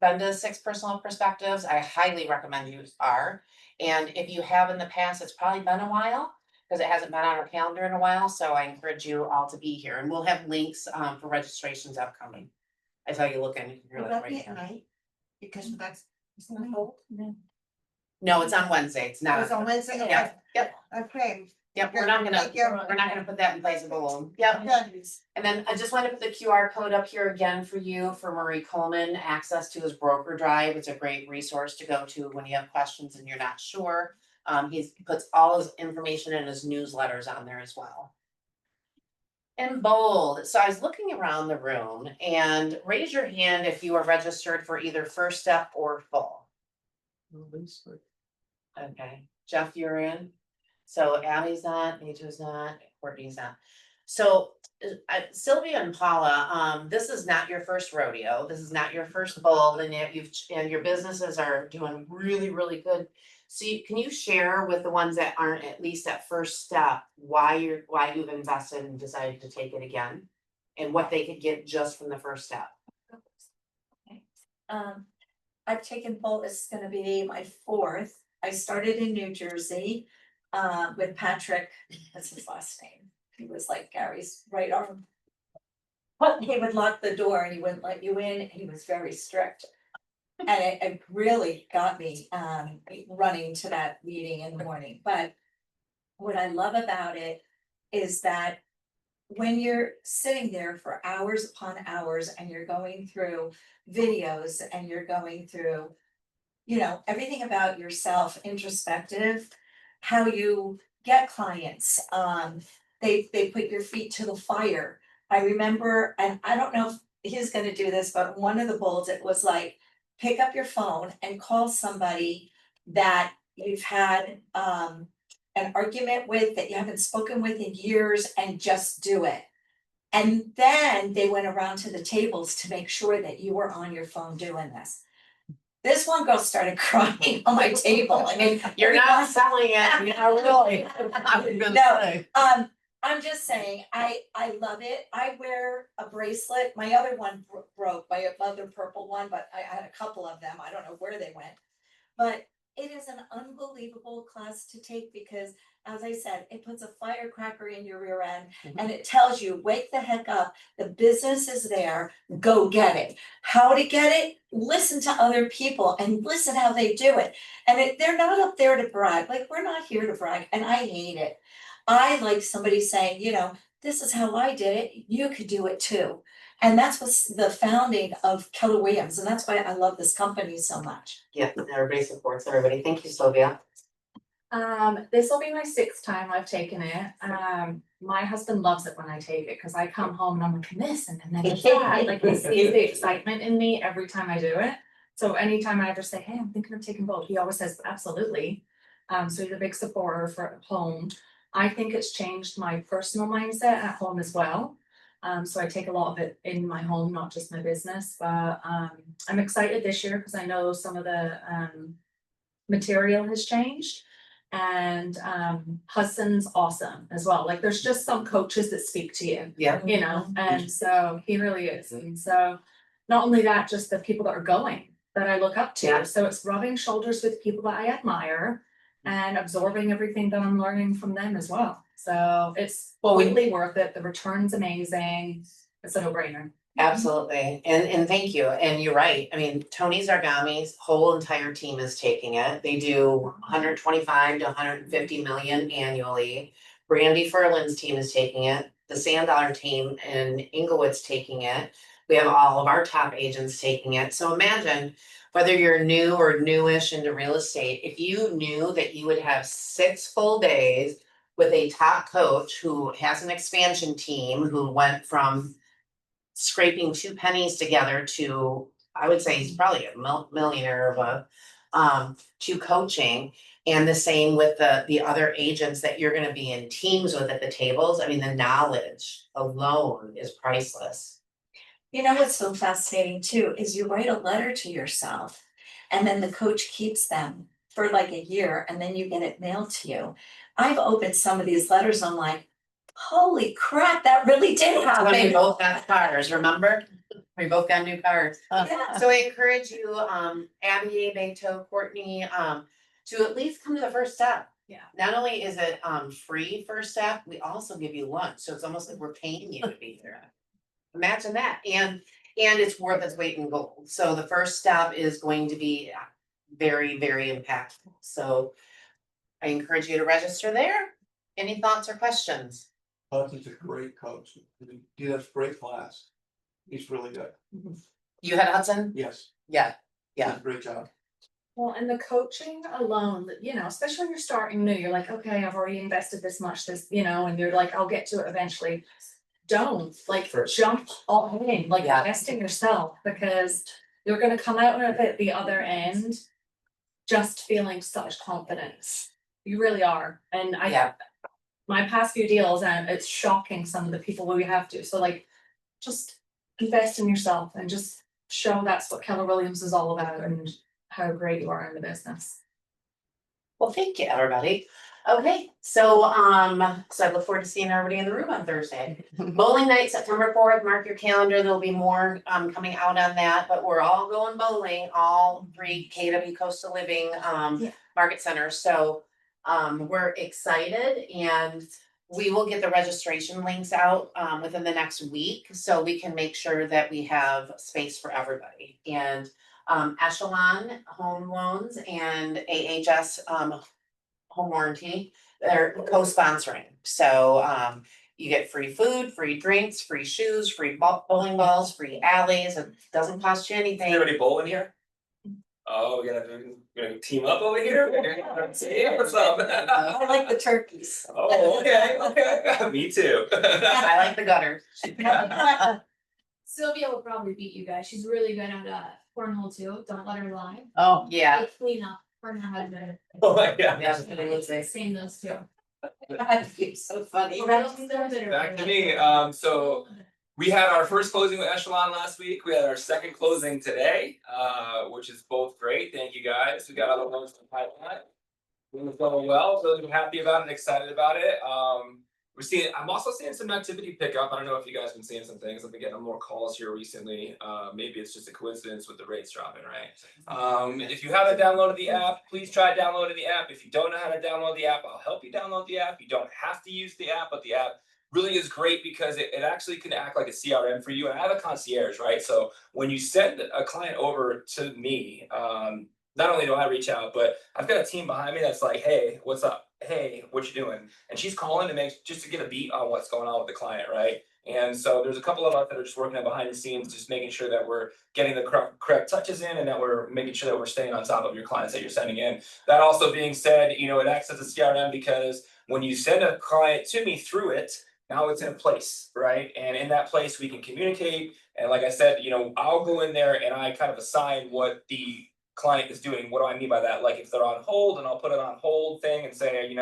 Speaker 5: to 6 personal perspectives, I highly recommend you are. And if you have in the past, it's probably been a while, because it hasn't been on our calendar in a while, so I encourage you all to be here, and we'll have links for registrations upcoming. I saw you looking. You're
Speaker 2: Will
Speaker 5: like
Speaker 2: that
Speaker 5: right
Speaker 2: be at
Speaker 5: here.
Speaker 2: night? Because that's, it's not cold.
Speaker 5: No, it's on Wednesday. It's not.
Speaker 2: It's on Wednesday.
Speaker 5: Yeah, yep,
Speaker 2: Okay.
Speaker 5: yep. We're not
Speaker 2: Thank you.
Speaker 5: gonna put that in place of a balloon. Yep. And then I just want to put the QR code up here again for you, for Murray Coleman, access to his broker drive. It's a great resource to go to when you have questions and you're not sure. He puts all his information in his newsletters on there as well. In bold, so I was looking around the room, and raise your hand if you are registered for either First Step or Full. Okay, Jeff, you're in. So Abby's not, Nature's not, Courtney's not. So Sylvia and Paula, this is not your first rodeo. This is not your first bold, and yet and your businesses are doing really, really good. So can you share with the ones that aren't at least at First Step, why you've invested and decided to take it again? And what they could get just from the First Step?
Speaker 2: Okay. I've taken Bolt, it's gonna be my 4th. I started in New Jersey with Patrick, that's his last name. He was like Gary's right arm. But he would lock the door and he wouldn't let you in, and he was very strict. And it really got me running to that meeting in the morning, but what I love about it is that when you're sitting there for hours upon hours and you're going through videos and you're going through, everything about yourself, introspective, how you get clients, they put your feet to the fire. I remember, and I don't know if he's gonna do this, but one of the bolds, it was like, pick up your phone and call somebody that you've had an argument with, that you haven't spoken with in years, and just do it. And then they went around to the tables to make sure that you were on your phone doing this. This one girl started crying on my table. I mean,
Speaker 5: You're not selling it, really. I was gonna
Speaker 2: No.
Speaker 5: say.
Speaker 2: I'm just saying, I love it. I wear a bracelet. My other one broke, my other purple one, but I had a couple of them. I don't know where they went. But it is an unbelievable class to take because, as I said, it puts a firecracker in your rear end and it tells you, wake the heck up. The business is there, go get it. How to get it? Listen to other people and listen how they do it. And they're not up there to brag, like, we're not here to brag, and I hate it. I like somebody saying, this is how I did it, you could do it too. And that's what's the founding of Keller Williams, and that's why I love this company so much.
Speaker 5: Yeah, everybody supports everybody. Thank you, Sylvia.
Speaker 8: This will be my 6th time I've taken it. My husband loves it when I take it, cause I come home and I'm like, this and then there's that, like he sees the excitement in me every time I do it. So anytime I ever say, hey, I'm thinking of taking both, he always says, absolutely. So he's a big supporter for home. I think it's changed my personal mindset at home as well. So I take a lot of it in my home, not just my business, but I'm excited this year because I know some of the material has changed. And Hudson's awesome as well. Like there's just some coaches that speak to you,
Speaker 5: Yeah.
Speaker 8: and so he really is. And so not only that, just the people that are going that I look up to.
Speaker 5: Yeah.
Speaker 8: So it's rubbing shoulders with people that I admire and absorbing everything that I'm learning from them as well. So it's totally worth it. The return's amazing. It's a no-brainer.
Speaker 5: Absolutely, and thank you, and you're right, I mean, Tony Zargami's whole entire team is taking it, they do 125 to 150 million annually. Brandy Furlan's team is taking it, the Sand Dollar team in Inglewood's taking it. We have all of our top agents taking it, so imagine whether you're new or newish into real estate, if you knew that you would have 6 full days with a top coach who has an expansion team, who went from scraping 2 pennies together to, I would say he's probably a millionaire of to coaching. And the same with the other agents that you're gonna be in teams with at the tables. I mean, the knowledge alone is priceless.
Speaker 2: You know what's so fascinating too, is you write a letter to yourself and then the coach keeps them for like a year and then you get it mailed to you. I've opened some of these letters, I'm like, holy crap, that really did
Speaker 5: When we
Speaker 2: happen.
Speaker 5: both got cars, remember? We both got new cars.
Speaker 2: Yeah.
Speaker 5: So I encourage you, Abby, Beto, Courtney, to at least come to the first step.
Speaker 8: Yeah.
Speaker 5: Not only is it free first step, we also give you lunch, so it's almost like we're paying you to be here. Imagine that, and it's worth its weight in gold. So the first step is going to be very, very impactful. So I encourage you to register there. Any thoughts or questions?
Speaker 3: Hudson's a great coach, he does great class, he's really good,
Speaker 5: You had Hudson?
Speaker 3: yes,
Speaker 5: Yeah,
Speaker 3: he does a great job.
Speaker 8: Well, and the coaching alone, especially when you're starting new, you're like, okay, I've already invested this much, and you're like, I'll get to it eventually. Don't jump all in, like
Speaker 5: Yeah.
Speaker 8: invest in yourself, because you're gonna come out of it the other end just feeling such confidence. You really are. And
Speaker 5: Yeah.
Speaker 8: my past few deals, and it's shocking some of the people we have to, so like, just invest in yourself and just show that's what Keller Williams is all about and how great you are in the business.
Speaker 5: Well, thank you, everybody. Okay, so I look forward to seeing everybody in the room on Thursday. Bowling night, September 4th, mark your calendar, there'll be more coming out on that, but we're all going bowling, all 3 KW Coastal Living market centers, so we're excited, and we will get the registration links out within the next week, so we can make sure that we have space for everybody. And Echelon Home Loans and AHS Home Warranty, they're co-sponsoring, so you get free food, free drinks, free shoes, free bowling balls, free alleys, it doesn't cost you anything.
Speaker 7: Anybody bowling here? Oh, we're gonna team up over here? Yeah, what's up?
Speaker 2: I like the turkeys.
Speaker 7: Oh, okay, me too.
Speaker 5: I like the gutters.
Speaker 9: Sylvia will probably beat you guys. She's really good at cornhole too. Don't let her lie.
Speaker 5: Oh, yeah.
Speaker 9: Like clean up for her husband.
Speaker 7: Oh my god.
Speaker 5: Yeah.
Speaker 9: Same those two.
Speaker 2: It's so funny.
Speaker 7: Back to me, so we had our first closing with Echelon last week, we had our second closing today, which is both great, thank you guys, we got other ones in the pipeline. It was going well, really happy about it, excited about it, I'm also seeing some activity pick up. I don't know if you guys been seeing some things. I've been getting more calls here recently. Maybe it's just a coincidence with the rates dropping, right? If you haven't downloaded the app, please try downloading the app. If you don't know how to download the app, I'll help you download the app. You don't have to use the app, but the app really is great because it actually can act like a CRM for you. And I have a concierge, right? So when you send a client over to me, not only do I reach out, but I've got a team behind me that's like, hey, what's up? Hey, what you doing? And she's calling just to get a beat on what's going on with the client, right? And so there's a couple of us that are just working behind the scenes, just making sure that we're getting the correct touches in and that we're making sure that we're staying on top of your clients that you're sending in. That also being said, it acts as a CRM because when you send a client to me through it, now it's in a place, right? And in that place, we can communicate. And like I said, I'll go in there and I kind of assign what the client is doing. What do I mean by that? Like if they're on hold and I'll put it on hold thing and say,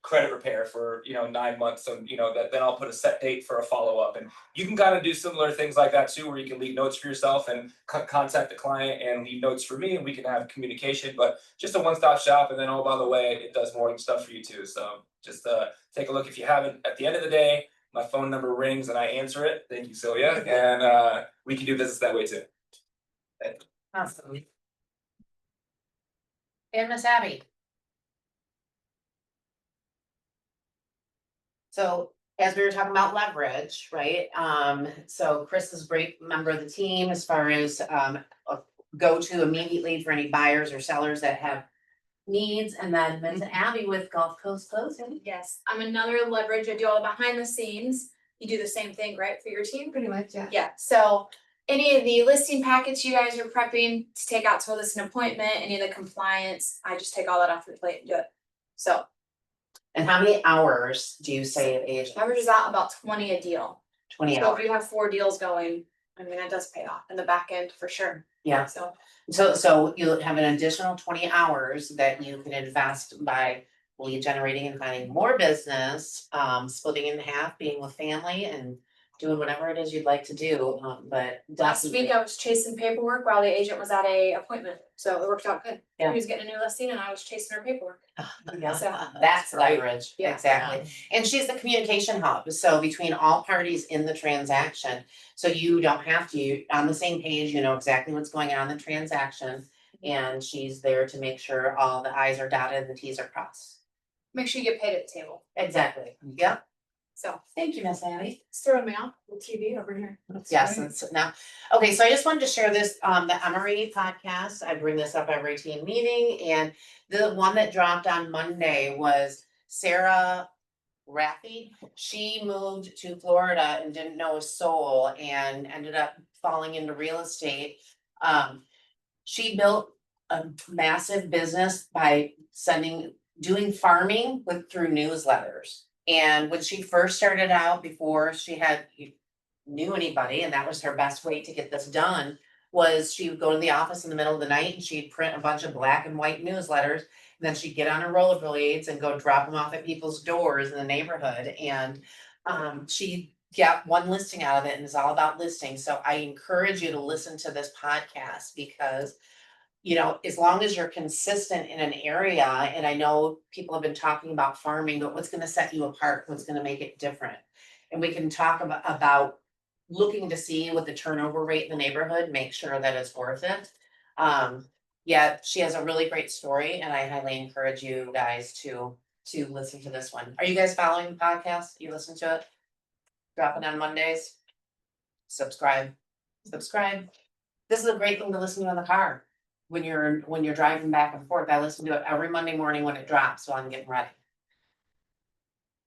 Speaker 7: credit repair for, 9 months. So, then I'll put a set date for a follow-up. And you can kind of do similar things like that too, where you can leave notes for yourself and contact the client and leave notes for me and we can have communication, but just a one-stop shop. And then, oh, by the way, it does morning stuff for you too. So just take a look if you haven't. At the end of the day, my phone number rings and I answer it. Thank you, Sylvia. And we can do business that way too.
Speaker 5: Awesome. And Miss Abby. So as we were talking about leverage, right? So Chris is a great member of the team as far as go to immediately for any buyers or sellers that have needs. And then Miss Abby with Gulf Coast Closing.
Speaker 9: Yes, I'm another leverage. I do all the behind the scenes. You do the same thing, right, for your team?
Speaker 8: Pretty much, yeah.
Speaker 9: Yeah, so any of the listing packets you guys are prepping to take out to list an appointment, any of the compliance, I just take all that off your plate and do it. So
Speaker 5: And how many hours do you say an agent?
Speaker 9: averages out about 20 a deal.
Speaker 5: 20
Speaker 9: So
Speaker 5: hours.
Speaker 9: if you have 4 deals going, I mean, that does pay off in the back end for sure.
Speaker 5: Yeah.
Speaker 9: So
Speaker 5: So you have an additional 20 hours that you can invest by lead generating and finding more business, splitting in half, being with family and doing whatever it is you'd like to do. But
Speaker 9: last week I was chasing paperwork while the agent was at a appointment, so it worked out good.
Speaker 5: Yeah.
Speaker 9: He was getting a new listing and I was chasing her paperwork. So
Speaker 5: That's leverage,
Speaker 9: Yeah.
Speaker 5: exactly. And she's the communication hub, so between all parties in the transaction. So you don't have to, you're on the same page, you know exactly what's going on in the transaction. And she's there to make sure all the i's are dotted and the t's are crossed.
Speaker 9: make sure you get paid at the table.
Speaker 5: Exactly, yep.
Speaker 9: So
Speaker 5: Thank you, Miss Abby.
Speaker 9: it's throwing me off the TV over here.
Speaker 5: Yes, it's now, okay, so I just wanted to share this, the Emory podcast, I bring this up every team meeting, and the one that dropped on Monday was Sarah Raffy. She moved to Florida and didn't know a soul and ended up falling into real estate. She built a massive business by doing farming through newsletters. And when she first started out, before she knew anybody, and that was her best way to get this done, was she would go to the office in the middle of the night and she'd print a bunch of black and white newsletters. And then she'd get on her rollerblades and go drop them off at people's doors in the neighborhood. And she got one listing out of it, and it's all about listings. So I encourage you to listen to this podcast because as long as you're consistent in an area, and I know people have been talking about farming, but what's gonna set you apart, what's gonna make it different? And we can talk about looking to see what the turnover rate in the neighborhood, make sure that it's worth it. Yeah, she has a really great story, and I highly encourage you guys to listen to this one. Are you guys following the podcast? You listen to it? Dropping on Mondays? Subscribe. This is a great thing to listen to in the car. When you're driving back and forth, I listen to it every Monday morning when it drops while I'm getting ready.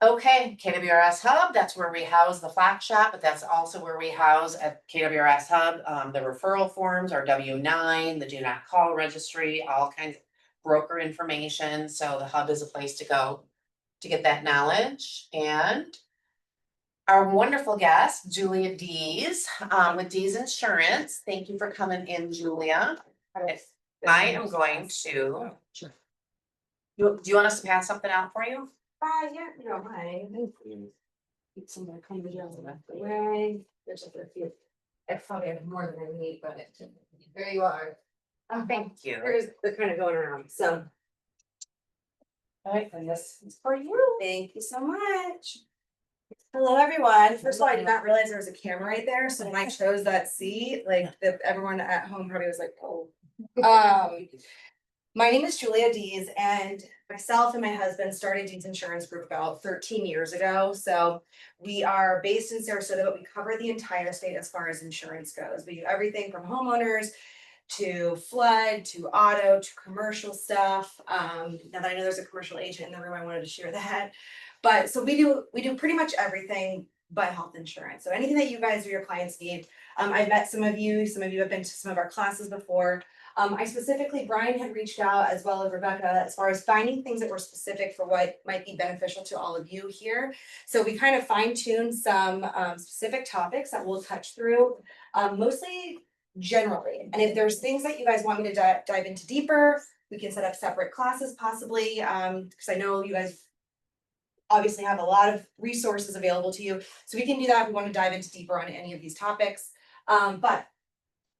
Speaker 5: Okay, KWRS Hub, that's where we house the Flax Shop, but that's also where we house at KWRS Hub, the referral forms, our W-9, the do not call registry, all kinds of broker information. So the hub is a place to go to get that knowledge. And our wonderful guest, Julia Dees, with Dees Insurance. Thank you for coming in, Julia. I am going to. Do you want us to pass something out for you?
Speaker 10: Yeah, no, hi. Get some of the kind of way. There's just a few. I probably have more than I need, but there you are.
Speaker 5: Thank you.
Speaker 10: Here's the kind of going around, so.
Speaker 5: All right, and this is
Speaker 10: For you. Thank you so much.
Speaker 11: Hello, everyone. First of all, I did not realize there was a camera right there, so when I chose that seat, like, everyone at home probably was like, oh. My name is Julia Dees, and myself and my husband started Dees Insurance Group about 13 years ago. So we are based in Sarasota, but we cover the entire state as far as insurance goes. We do everything from homeowners to flood, to auto, to commercial stuff. Now that I know there's a commercial agent in the room, I wanted to share that. But so we do pretty much everything but health insurance. So anything that you guys or your clients need. I've met some of you have been to some of our classes before. I specifically, Brian had reached out as well as Rebecca as far as finding things that were specific for what might be beneficial to all of you here. So we kind of fine-tuned some specific topics that we'll touch through, mostly generally. And if there's things that you guys want me to dive into deeper, we can set up separate classes possibly, because I know you guys obviously have a lot of resources available to you. So we can do that if we want to dive into deeper on any of these topics.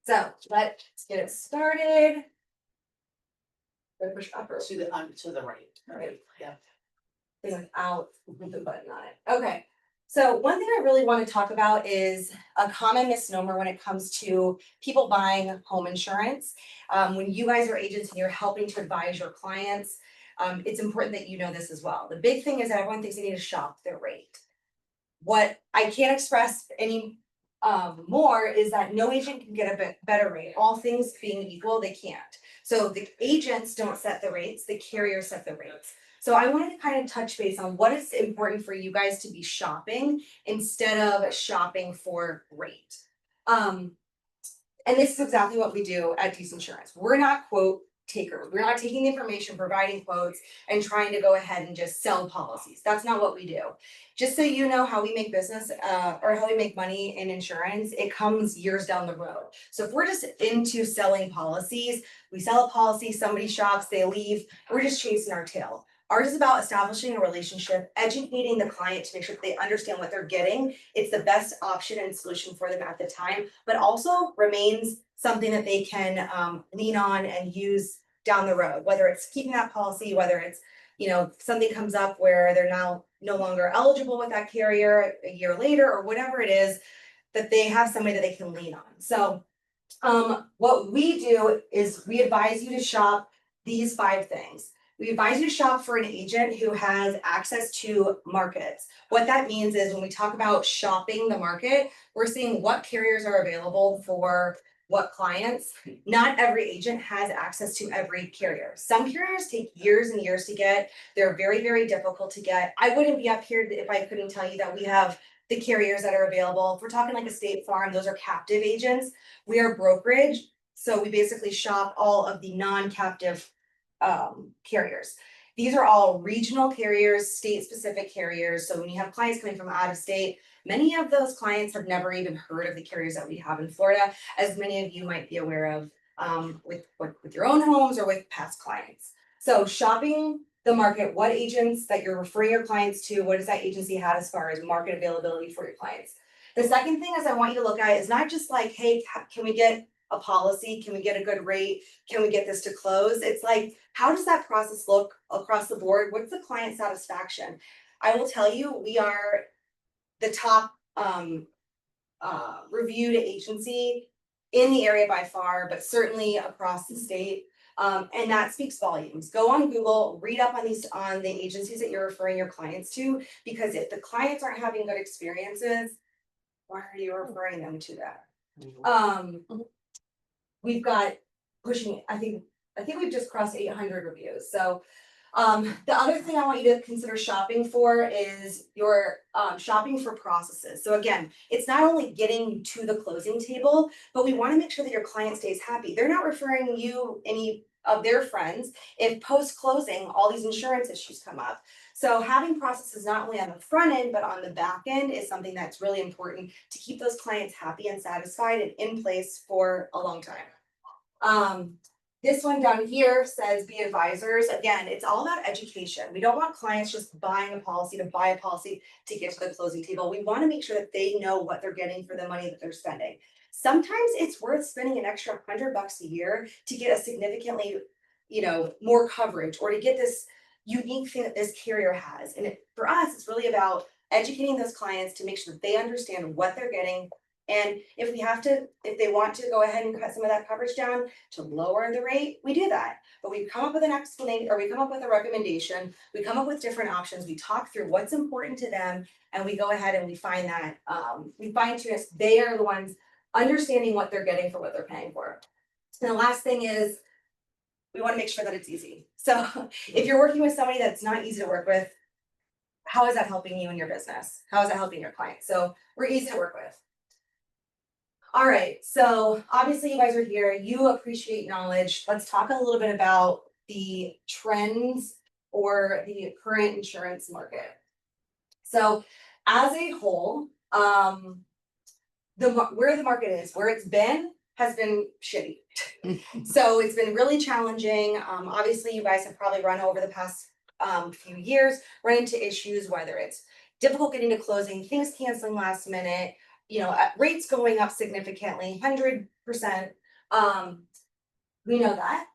Speaker 11: So let's get it started. Push up or
Speaker 5: To the right.
Speaker 11: Right.
Speaker 5: Yeah.
Speaker 11: without the button on it. Okay. So one thing I really want to talk about is a common misnomer when it comes to people buying home insurance. When you guys are agents and you're helping to advise your clients, it's important that you know this as well. The big thing is that everyone thinks they need to shop their rate. What I can't express any more is that no agent can get a better rate. All things being equal, they can't. So the agents don't set the rates, the carriers set the rates. So I wanted to kind of touch base on what is important for you guys to be shopping instead of shopping for rate. And this is exactly what we do at Dees Insurance. We're not quote takers. We're not taking the information, providing quotes, and trying to go ahead and just sell policies. That's not what we do. Just so you know how we make business or how we make money in insurance, it comes years down the road. So if we're just into selling policies, we sell a policy, somebody shops, they leave, we're just chasing our tail. Ours is about establishing a relationship, educating the client to make sure that they understand what they're getting. It's the best option and solution for them at the time, but also remains something that they can lean on and use down the road, whether it's keeping that policy, whether it's, you know, something comes up where they're now no longer eligible with that carrier a year later or whatever it is, that they have somebody that they can lean on. So what we do is we advise you to shop these 5 things. We advise you to shop for an agent who has access to markets. What that means is when we talk about shopping the market, we're seeing what carriers are available for what clients. Not every agent has access to every carrier. Some carriers take years and years to get. They're very, very difficult to get. I wouldn't be up here if I couldn't tell you that we have the carriers that are available. If we're talking like a State Farm, those are captive agents. We are brokerage. So we basically shop all of the non-captive carriers. These are all regional carriers, state-specific carriers. So when you have clients coming from out of state, many of those clients have never even heard of the carriers that we have in Florida, as many of you might be aware of with your own homes or with past clients. So shopping the market, what agents that you're referring your clients to, what does that agency have as far as market availability for your clients? The second thing is I want you to look at is not just like, hey, can we get a policy? Can we get a good rate? Can we get this to close? It's like, how does that process look across the board? What's the client satisfaction? I will tell you, we are the top reviewed agency in the area by far, but certainly across the state. And that speaks volumes. Go on Google, read up on the agencies that you're referring your clients to, because if the clients aren't having good experiences, why are you referring them to that? We've got pushing, I think we've just crossed 800 reviews. So the other thing I want you to consider shopping for is your shopping for processes. So again, it's not only getting to the closing table, but we want to make sure that your client stays happy. They're not referring you any of their friends if post-closing all these insurance issues come up. So having processes not only on the front end, but on the back end is something that's really important to keep those clients happy and satisfied and in place for a long time. This one down here says be advisors. Again, it's all about education. We don't want clients just buying a policy to buy a policy to get to the closing table. We want to make sure that they know what they're getting for the money that they're spending. Sometimes it's worth spending an extra $100 a year to get a significantly, more coverage or to get this unique thing that this carrier has. And for us, it's really about educating those clients to make sure that they understand what they're getting. And if they want to go ahead and cut some of that coverage down to lower the rate, we do that. But we come up with an explanation, or we come up with a recommendation, we come up with different options, we talk through what's important to them, and we go ahead and we find that, we find to us, they are the ones understanding what they're getting for what they're paying for. And the last thing is, we wanna make sure that it's easy. So if you're working with somebody that's not easy to work with, how is that helping you in your business? How is that helping your clients? So we're easy to work with. All right, so obviously you guys are here, you appreciate knowledge. Let's talk a little bit about the trends or the current insurance market. So as a whole, where the market is, where it's been, has been shitty. So it's been really challenging. Obviously you guys have probably run over the past few years, run into issues, whether it's difficult getting to closing, things canceling last minute, rates going up significantly, 100%. We know that.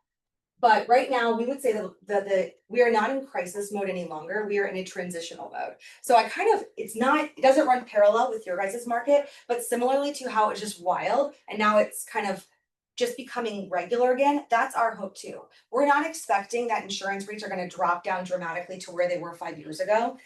Speaker 11: But right now, we would say that we are not in crisis mode any longer. We are in a transitional mode. So it doesn't run parallel with your guys' market, but similarly to how it was just wild and now it's kind of just becoming regular again, that's our hope too. We're not expecting that insurance rates are gonna drop down dramatically to where they were 5 years ago.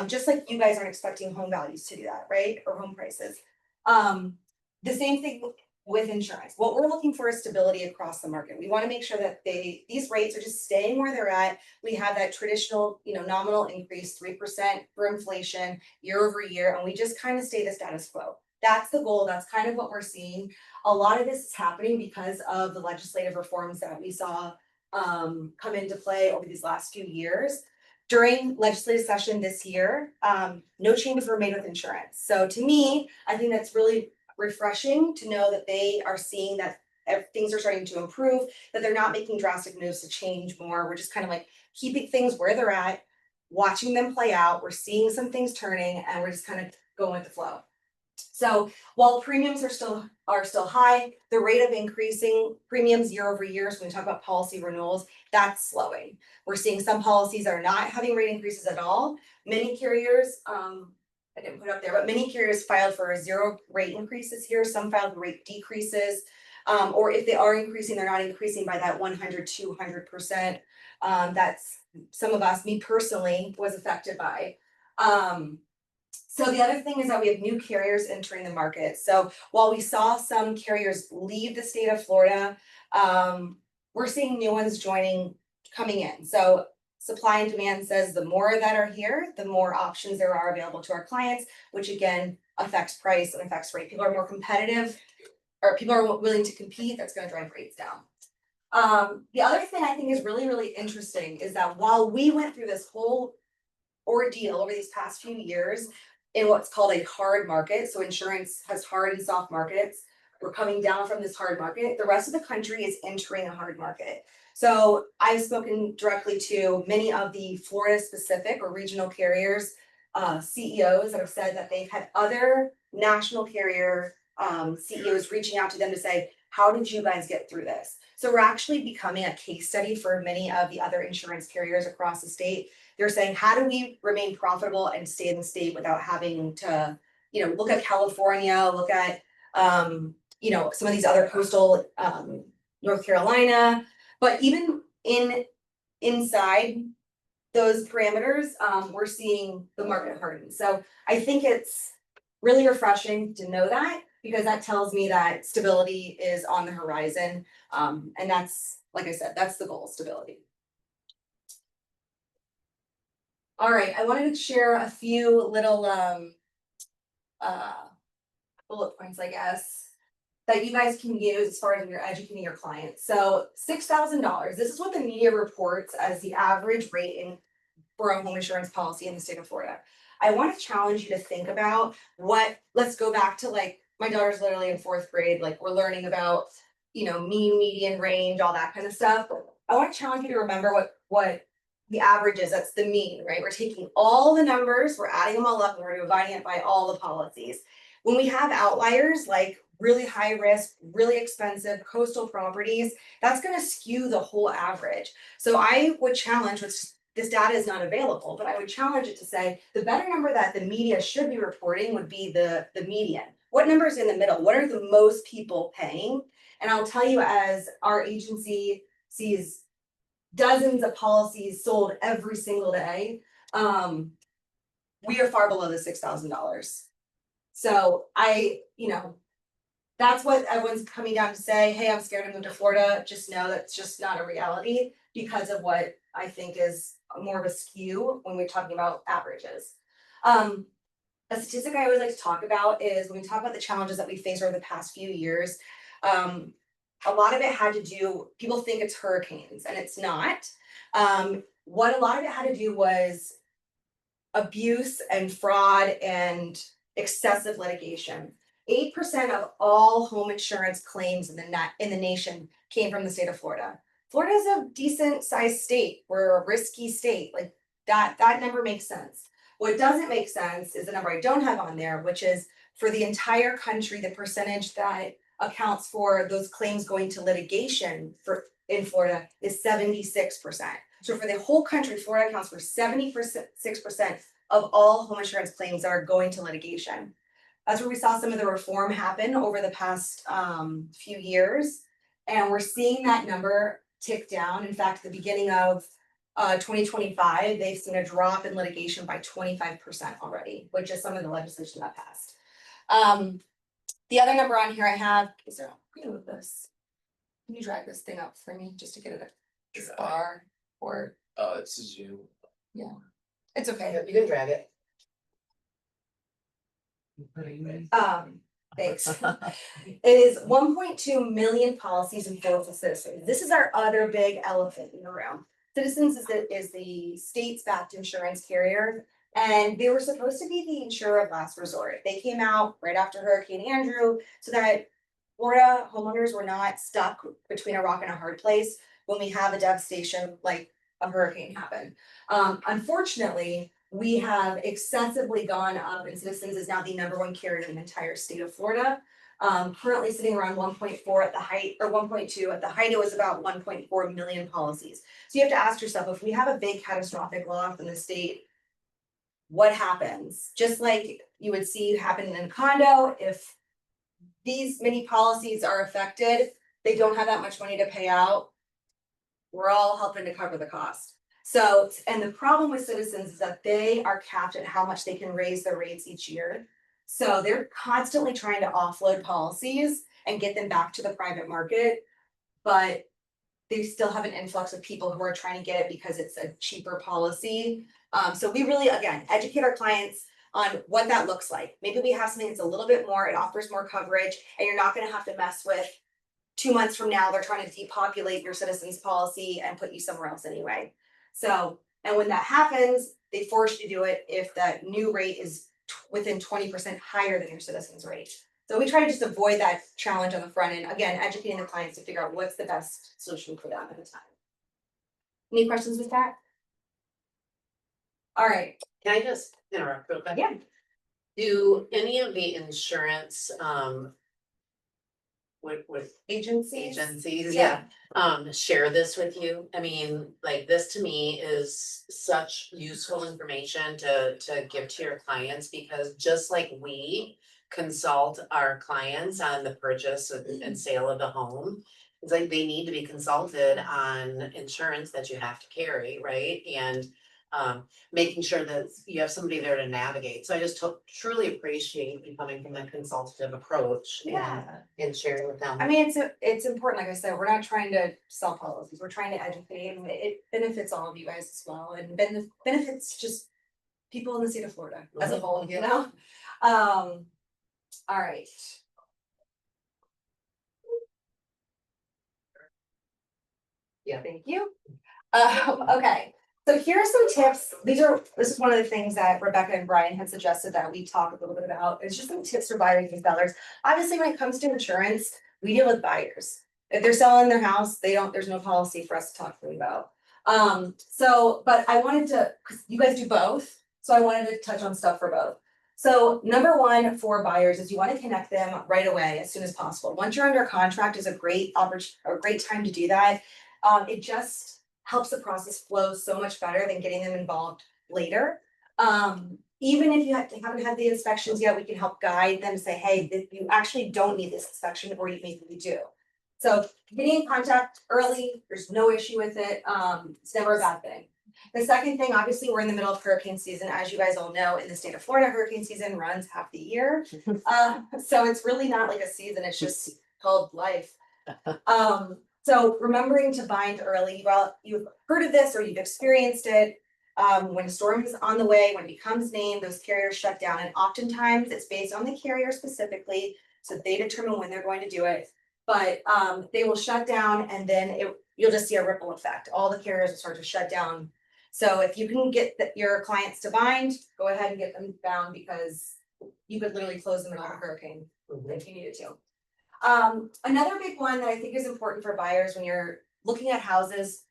Speaker 11: Just like you guys aren't expecting home values to do that, right? Or home prices. The same thing with insurance. What we're looking for is stability across the market. We wanna make sure that these rates are just staying where they're at. We have that traditional, nominal increase, 3% for inflation year over year, and we just kind of stay the status quo. That's the goal, that's kind of what we're seeing. A lot of this is happening because of the legislative reforms that we saw come into play over these last few years. During legislative session this year, no changes were made with insurance. So to me, I think that's really refreshing to know that they are seeing that things are starting to improve, that they're not making drastic moves to change more. We're just kind of like keeping things where they're at, watching them play out. We're seeing some things turning and we're just kind of going with the flow. So while premiums are still high, the rate of increasing premiums year over year, so when we talk about policy renewals, that's slowing. We're seeing some policies that are not having rate increases at all. Many carriers, I didn't put it up there, but many carriers filed for 0 rate increases here. Some filed rate decreases, or if they are increasing, they're not increasing by that 100, 200%. That's some of us, me personally, was affected by. So the other thing is that we have new carriers entering the market. So while we saw some carriers leave the state of Florida, we're seeing new ones coming in. So supply and demand says the more that are here, the more options there are available to our clients, which again affects price and affects rate. People are more competitive, or people are willing to compete, that's gonna drive rates down. The other thing I think is really, really interesting is that while we went through this whole ordeal over these past few years in what's called a hard market, so insurance has hard and soft markets, we're coming down from this hard market, the rest of the country is entering a hard market. So I've spoken directly to many of the Florida specific or regional carriers, CEOs that have said that they've had other national carrier CEOs reaching out to them to say, how did you guys get through this? So we're actually becoming a case study for many of the other insurance carriers across the state. They're saying, how do we remain profitable and stay in the state without having to, look at California, look at, some of these other coastal, North Carolina, but even inside those parameters, we're seeing the market harden. So I think it's really refreshing to know that, because that tells me that stability is on the horizon. And that's, like I said, that's the goal, stability. All right, I wanted to share a few little bullet points, I guess, that you guys can use as far as when you're educating your clients. So $6,000, this is what the media reports as the average rate for a home insurance policy in the state of Florida. I want to challenge you to think about let's go back to my daughter's literally in 4th grade, we're learning about, mean, median, range, all that kind of stuff. I want to challenge you to remember what the average is, that's the mean, right? We're taking all the numbers, we're adding them all up, and we're dividing it by all the policies. When we have outliers like really high risk, really expensive coastal properties, that's going to skew the whole average. So I would challenge this data is not available, but I would challenge it to say, the better number that the media should be reporting would be the median. What number is in the middle? What are the most people paying? And I'll tell you, as our agency sees dozens of policies sold every single day, we are far below the $6,000. So that's what everyone's coming down to say, hey, I'm scared to move to Florida. Just know that's just not a reality because of what I think is more of a skew when we're talking about averages. A statistic I always like to talk about is when we talk about the challenges that we faced over the past few years, a lot of it had to do, people think it's hurricanes and it's not. What a lot of it had to do was abuse and fraud and excessive litigation. 8% of all home insurance claims in the nation came from the state of Florida. Florida is a decent sized state. We're a risky state. Like that number makes sense. What doesn't make sense is the number I don't have on there, which is for the entire country, the percentage that accounts for those claims going to litigation in Florida is 76%. So for the whole country, Florida accounts for 76% of all home insurance claims that are going to litigation. That's where we saw some of the reform happen over the past few years. And we're seeing that number tick down. In fact, the beginning of 2025, they've seen a drop in litigation by 25% already, which is some of the legislation that passed. The other number on here I have, is there, I'm gonna move this. Can you drag this thing up for me just to get it this far or?
Speaker 6: It's a Zoom.
Speaker 11: Yeah, it's okay.
Speaker 5: You can drag it.
Speaker 11: Thanks. It is 1.2 million policies in force of Citizens. This is our other big elephant in the room. Citizens is the state's backed insurance carrier, and they were supposed to be the insurer of last resort. They came out right after Hurricane Andrew so that Florida homeowners were not stuck between a rock and a hard place when we have a devastation like a hurricane happened. Unfortunately, we have excessively gone up, and Citizens is now the #1 carrier in the entire state of Florida. Currently sitting around 1.4 at the height, or 1.2 at the height, it was about 1.4 million policies. So you have to ask yourself, if we have a big catastrophic loss in the state, what happens? Just like you would see happen in a condo, if these many policies are affected, they don't have that much money to pay out, we're all helping to cover the cost. So, and the problem with Citizens is that they are capped at how much they can raise their rates each year. So they're constantly trying to offload policies and get them back to the private market, but they still have an influx of people who are trying to get it because it's a cheaper policy. So we really, again, educate our clients on what that looks like. Maybe we have something that's a little bit more, it offers more coverage, and you're not gonna have to mess with 2 months from now, they're trying to depopulate your Citizens policy and put you somewhere else anyway. So, and when that happens, they force you to do it if that new rate is within 20% higher than your Citizens rate. So we try to just avoid that challenge on the front end, again, educating the clients to figure out what's the best solution for them at the time. Any questions with that? All right.
Speaker 5: Can I just interrupt real quick?
Speaker 11: Yeah.
Speaker 5: Do any of the insurance, with
Speaker 11: Agencies?
Speaker 5: agencies,
Speaker 11: Yeah.
Speaker 5: share this with you? I mean, like, this to me is such useful information to give to your clients, because just like we consult our clients on the purchase and sale of the home, it's like they need to be consulted on insurance that you have to carry, right? And making sure that you have somebody there to navigate. So I just truly appreciate you coming from that consultative approach and sharing with them.
Speaker 11: I mean, it's important, like I said, we're not trying to sell policies, we're trying to educate, and it benefits all of you guys as well, and benefits just people in the state of Florida as a whole, you know? All right. Yeah, thank you. Okay. So here are some tips. This is one of the things that Rebecca and Brian had suggested that we talk a little bit about. It's just some tips for buyers and sellers. Obviously, when it comes to insurance, we deal with buyers. If they're selling their house, there's no policy for us to talk to them about. But I wanted to, because you guys do both, so I wanted to touch on stuff for both. So number one for buyers is you want to connect them right away as soon as possible. Once you're under contract is a great time to do that. It just helps the process flow so much better than getting them involved later. Even if you haven't had the inspections yet, we can help guide them, say, hey, you actually don't need this inspection, or you maybe you do. So getting in contact early, there's no issue with it, it's never a bad thing. The second thing, obviously, we're in the middle of hurricane season, as you guys all know, in the state of Florida, hurricane season runs half the year. So it's really not like a season, it's just called life. So remembering to bind early, well, you've heard of this or you've experienced it. When a storm is on the way, when it becomes named, those carriers shut down, and oftentimes it's based on the carrier specifically, so they determine when they're going to do it. But they will shut down, and then you'll just see a ripple effect. All the carriers will start to shut down. So if you can get your clients to bind, go ahead and get them bound, because you could literally close them in a hurricane if you needed to. Another big one that I think is important for buyers when you're looking at houses,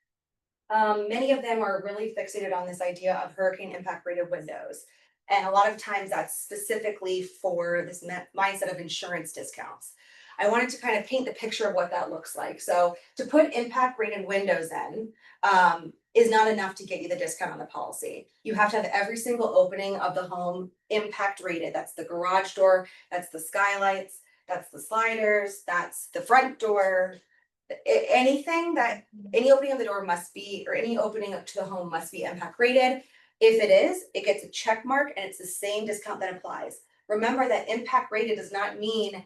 Speaker 11: many of them are really fixated on this idea of hurricane impact rated windows. And a lot of times that's specifically for this mindset of insurance discounts. I wanted to kind of paint the picture of what that looks like. So to put impact rated windows in, is not enough to get you the discount on the policy. You have to have every single opening of the home impact rated. That's the garage door, that's the skylights, that's the sliders, that's the front door. Anything that, any opening of the door must be, or any opening up to the home must be impact rated. If it is, it gets a check mark and it's the same discount that applies. Remember that impact rated does not mean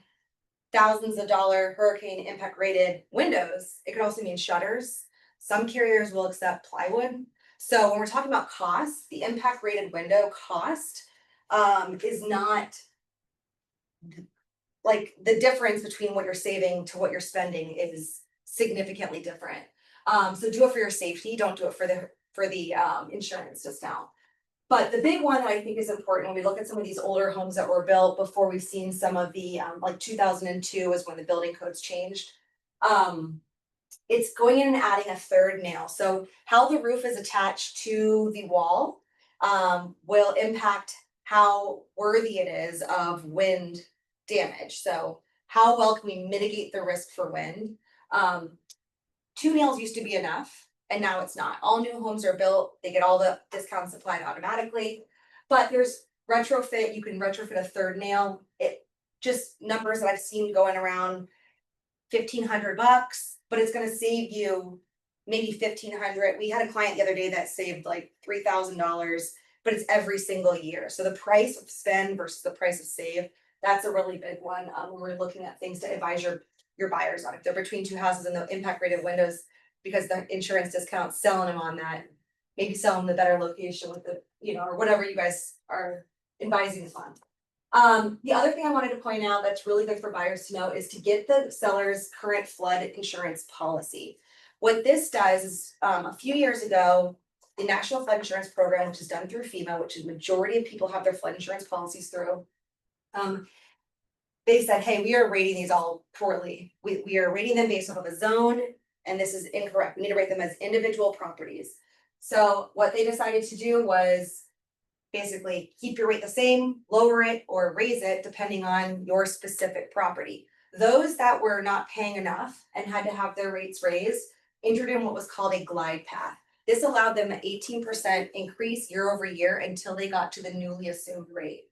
Speaker 11: thousands of dollar hurricane impact rated windows. It could also mean shutters. Some carriers will accept plywood. So when we're talking about cost, the impact rated window cost is not like the difference between what you're saving to what you're spending is significantly different. So do it for your safety, don't do it for the insurance discount. But the big one that I think is important when we look at some of these older homes that were built before we've seen some of the like 2002 is when the building codes changed. It's going in and adding a third nail. So how the roof is attached to the wall will impact how worthy it is of wind damage. So how well can we mitigate the risk for wind? 2 nails used to be enough, and now it's not. All new homes are built, they get all the discounts applied automatically, but there's retrofit, you can retrofit a third nail. It just numbers that I've seen going around $1,500, but it's gonna save you maybe $1,500. We had a client the other day that saved like $3,000, but it's every single year. So the price of spend versus the price of save, that's a really big one when we're looking at things to advise your buyers on. If they're between 2 houses and the impact rated windows, because the insurance discount's selling them on that, maybe sell them the better location with the, or whatever you guys are advising us on. The other thing I wanted to point out that's really good for buyers to know is to get the seller's current flood insurance policy. What this does is, a few years ago, the National Flood Insurance Program, which is done through FEMA, which is majority of people have their flood insurance policies through. They said, hey, we are rating these all poorly. We are rating them based off of a zone, and this is incorrect. We need to rate them as individual properties. So what they decided to do was basically keep your rate the same, lower it, or raise it depending on your specific property. Those that were not paying enough and had to have their rates raised entered in what was called a glide path. This allowed them an 18% increase year over year until they got to the newly assumed rate.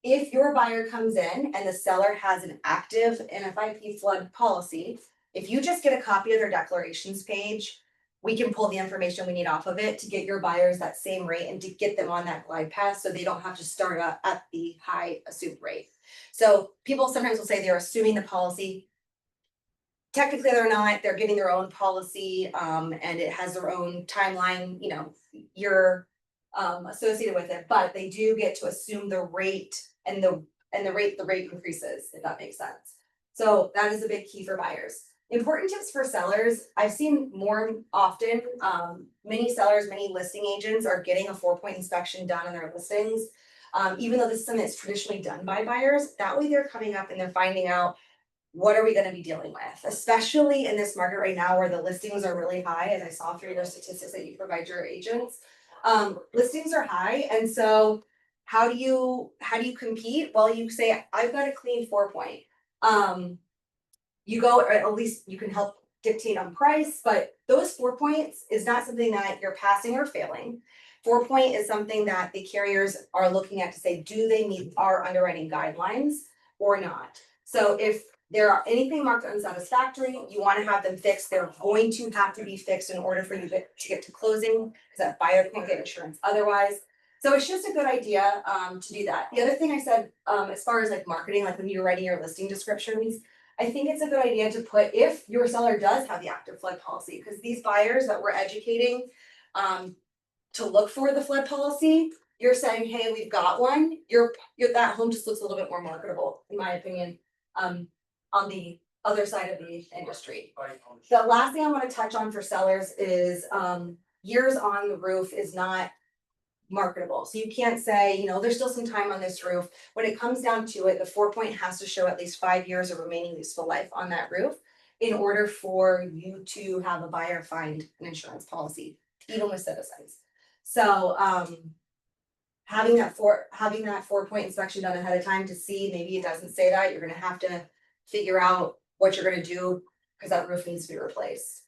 Speaker 11: If your buyer comes in and the seller has an active NFIP flood policy, if you just get a copy of their declarations page, we can pull the information we need off of it to get your buyers that same rate and to get them on that glide path so they don't have to start out at the high assumed rate. So people sometimes will say they're assuming the policy. Technically, they're not. They're getting their own policy and it has their own timeline, year associated with it, but they do get to assume the rate and the rate increases, if that makes sense. So that is a big key for buyers. Important tips for sellers. I've seen more often, many sellers, many listing agents are getting a 4-point inspection done on their listings. Even though this is something that's traditionally done by buyers, that way they're coming up and they're finding out what are we gonna be dealing with, especially in this market right now where the listings are really high, as I saw through those statistics that you provide your agents. Listings are high, and so how do you compete? Well, you say, I've got a clean 4-point. You go, or at least you can help dictate on price, but those 4 points is not something that you're passing or failing. 4 point is something that the carriers are looking at to say, do they meet our underwriting guidelines or not? So if there are anything marked unsatisfactory, you wanna have them fixed, they're going to have to be fixed in order for you to get to closing, because that buyer can't get insurance otherwise. So it's just a good idea to do that. The other thing I said, as far as like marketing, like when you're writing your listing descriptions, I think it's a good idea to put if your seller does have the active flood policy, because these buyers that we're educating to look for the flood policy, you're saying, hey, we've got one, that home just looks a little bit more marketable, in my opinion, on the other side of the industry. The last thing I want to touch on for sellers is years on the roof is not marketable. So you can't say, there's still some time on this roof. When it comes down to it, the 4 point has to show at least 5 years of remaining useful life on that roof in order for you to have a buyer find an insurance policy, even with Citizens. So having that 4 point inspection done ahead of time to see, maybe it doesn't say that, you're gonna have to figure out what you're gonna do, because that roof needs to be replaced.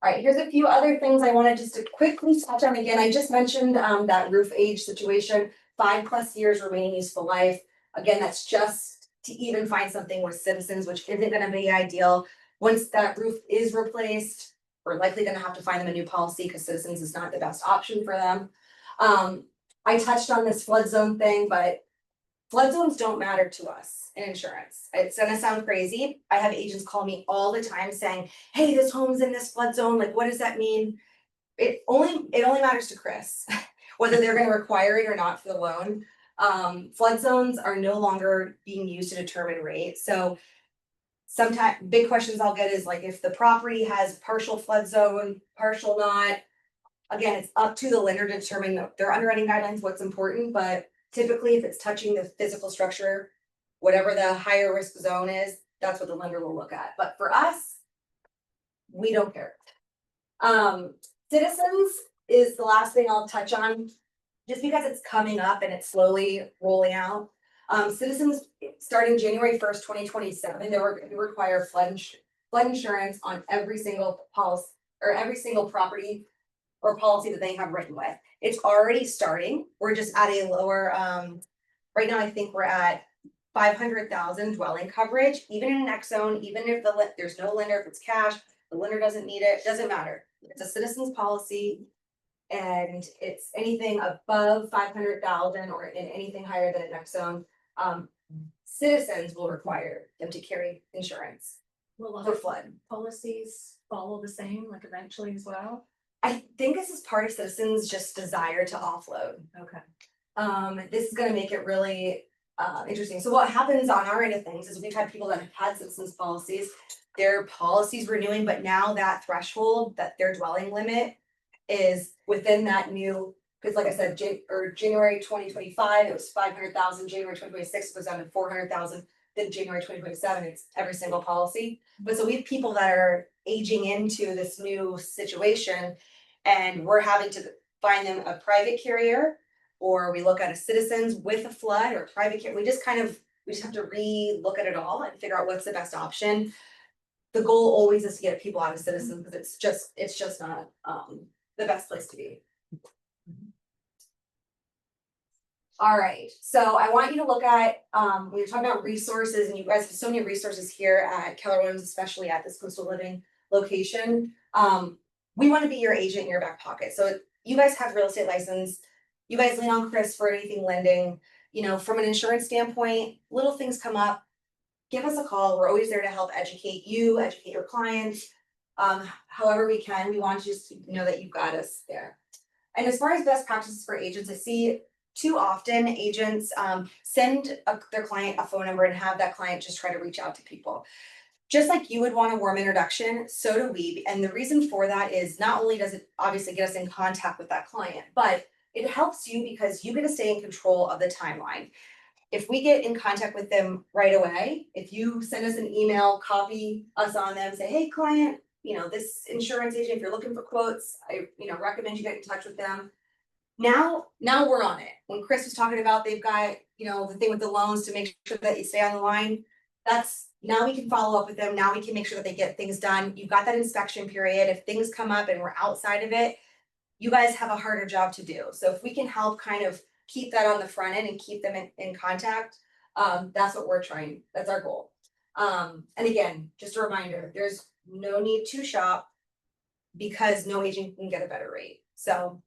Speaker 11: All right, here's a few other things I wanted just to quickly touch on. Again, I just mentioned that roof age situation, 5+ years remaining useful life. Again, that's just to even find something with Citizens, which isn't gonna be ideal. Once that roof is replaced, we're likely gonna have to find them a new policy because Citizens is not the best option for them. I touched on this flood zone thing, but flood zones don't matter to us in insurance. It's gonna sound crazy. I have agents call me all the time saying, hey, this home's in this flood zone, like, what does that mean? It only matters to Chris, whether they're gonna require it or not for the loan. Flood zones are no longer being used to determine rate, so sometimes big questions I'll get is like, if the property has partial flood zone, partial not. Again, it's up to the lender to determine their underwriting guidelines, what's important, but typically if it's touching the physical structure, whatever the higher risk zone is, that's what the lender will look at. But for us, we don't care. Citizens is the last thing I'll touch on, just because it's coming up and it's slowly rolling out. Citizens, starting January 1st, 2027, they require flood insurance on every single policy or every single property or policy that they have written with. It's already starting. We're just at a lower, right now I think we're at 500,000 dwelling coverage, even in an X zone, even if there's no lender, if it's cash, the lender doesn't need it, doesn't matter. It's a Citizens policy. And it's anything above 500,000 or in anything higher than an X zone. Citizens will require them to carry insurance
Speaker 8: Will
Speaker 11: for
Speaker 8: other
Speaker 11: flood.
Speaker 8: policies follow the same, like eventually as well?
Speaker 11: I think this is part of Citizens' just desire to offload.
Speaker 8: Okay.
Speaker 11: This is gonna make it really interesting. So what happens on our end of things is we've had people that have had Citizens policies, their policies renewing, but now that threshold, that their dwelling limit is within that new, because like I said, January 2025, it was 500,000, January 2026 goes down to 400,000, then January 2027, it's every single policy. But so we have people that are aging into this new situation, and we're having to find them a private carrier, or we look at a Citizens with a flood or private carrier. We just have to re-look at it all and figure out what's the best option. The goal always is to get people out of Citizens, because it's just not the best place to be. All right, so I want you to look at, we were talking about resources, and you guys have so many resources here at Keller Williams, especially at this coastal living location. We want to be your agent in your back pocket. So you guys have real estate license, you guys lean on Chris for anything lending, from an insurance standpoint, little things come up, give us a call. We're always there to help educate you, educate your clients. However we can, we want you to know that you've got us there. And as far as best practices for agents, I see too often agents send their client a phone number and have that client just try to reach out to people. Just like you would want a warm introduction, so do we. And the reason for that is not only does it obviously get us in contact with that client, but it helps you because you get to stay in control of the timeline. If we get in contact with them right away, if you send us an email, copy us on them, say, hey, client, this insurance agent, if you're looking for quotes, I recommend you get in touch with them. Now we're on it. When Chris was talking about they've got, the thing with the loans to make sure that you stay on the line, that's Now we can follow up with them, now we can make sure that they get things done, you've got that inspection period, if things come up and we're outside of it. You guys have a harder job to do, so if we can help kind of keep that on the front end and keep them in contact, that's what we're trying, that's our goal. And again, just a reminder, there's no need to shop. Because no agent can get a better rate, so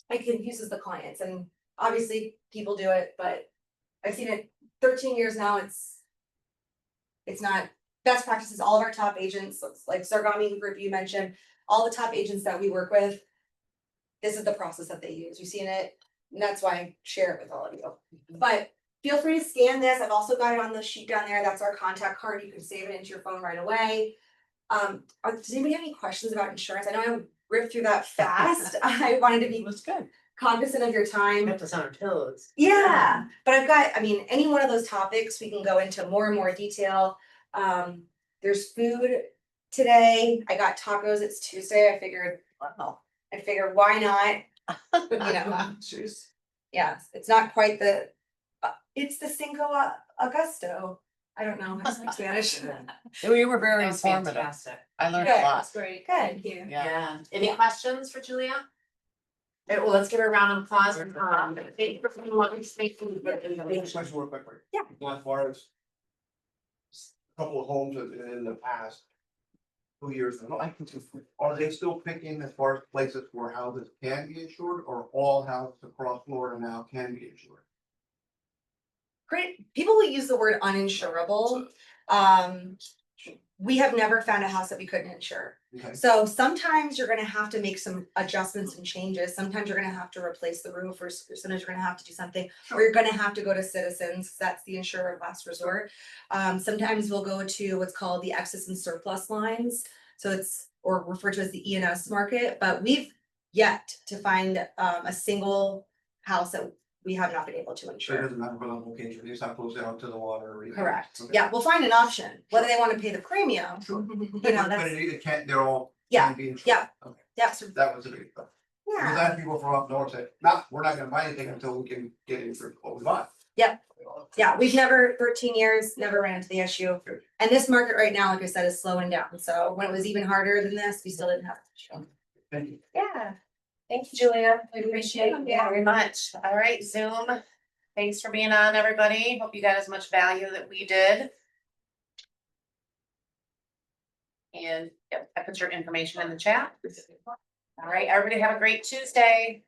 Speaker 11: it confuses the clients, and obviously people do it, but I've seen it 13 years now, it's not best practices, all of our top agents, like Sargami Group you mentioned, all the top agents that we work with. This is the process that they use, we've seen it, and that's why I share it with all of you. But feel free to scan this, I've also got it on the sheet down there, that's our contact card, you can save it into your phone right away. Does anybody have any questions about insurance? I know I ripped through that fast, I wanted to be
Speaker 5: That's good.
Speaker 11: cognizant of your time.
Speaker 5: Kept us on our toes.
Speaker 11: Yeah, but I've got, I mean, any one of those topics, we can go into more and more detail. There's food today, I got tacos, it's Tuesday, I figured why not, you know, yeah, it's not quite the, it's the Cinco Augusto. I don't know, I speak Spanish.
Speaker 1: We were very
Speaker 5: That was
Speaker 1: informative.
Speaker 5: fantastic.
Speaker 1: I learned
Speaker 11: Good.
Speaker 1: a lot.
Speaker 10: That's great,
Speaker 11: Good.
Speaker 10: thank you.
Speaker 5: Yeah, any questions for Julia? Well, let's give her a round of applause. Thank you for coming along, speaking.
Speaker 3: Question real quick.
Speaker 11: Yeah.
Speaker 3: As far as. A couple of homes in the past. 2 years, are they still picking as far as places where houses can be insured, or all houses across Florida now can be insured?
Speaker 11: Great, people will use the word uninsurable. We have never found a house that we couldn't insure.
Speaker 3: Okay.
Speaker 11: So sometimes you're gonna have to make some adjustments and changes, sometimes you're gonna have to replace the roof, or sometimes you're gonna have to do something. Or you're gonna have to go to Citizens, that's the insurer of last resort. Sometimes we'll go to what's called the excess and surplus lines. So it's, or referred to as the E&S market, but we've yet to find a single house that we have not been able to
Speaker 3: So it
Speaker 11: insure.
Speaker 3: doesn't matter for the location, it's not close out to the water or anything.
Speaker 11: Correct,
Speaker 3: Okay.
Speaker 11: yeah, we'll find an option, whether they wanna pay the premium,
Speaker 3: Sure.
Speaker 11: you know,
Speaker 3: But
Speaker 11: that's,
Speaker 3: it can't, they're all.
Speaker 11: Yeah,
Speaker 3: can be insured.
Speaker 11: yeah.
Speaker 3: Okay,
Speaker 11: yeah, so,
Speaker 3: that was a big thing. Because I
Speaker 11: yeah,
Speaker 3: had people from up north say, nah, we're not gonna buy anything until we can get it for what we buy.
Speaker 11: yeah, we've never, 13 years, never ran into the issue.
Speaker 3: Good.
Speaker 11: And this market right now, like I said, is slowing down, so when it was even harder than this, we still didn't have the issue.
Speaker 3: Thank you.
Speaker 11: Yeah.
Speaker 5: Thank you, Julia. We appreciate it very much. All right, Zoom. Thanks for being on, everybody. Hope you got as much value that we did. And yep, I put your information in the chat. All right, everybody have a great Tuesday.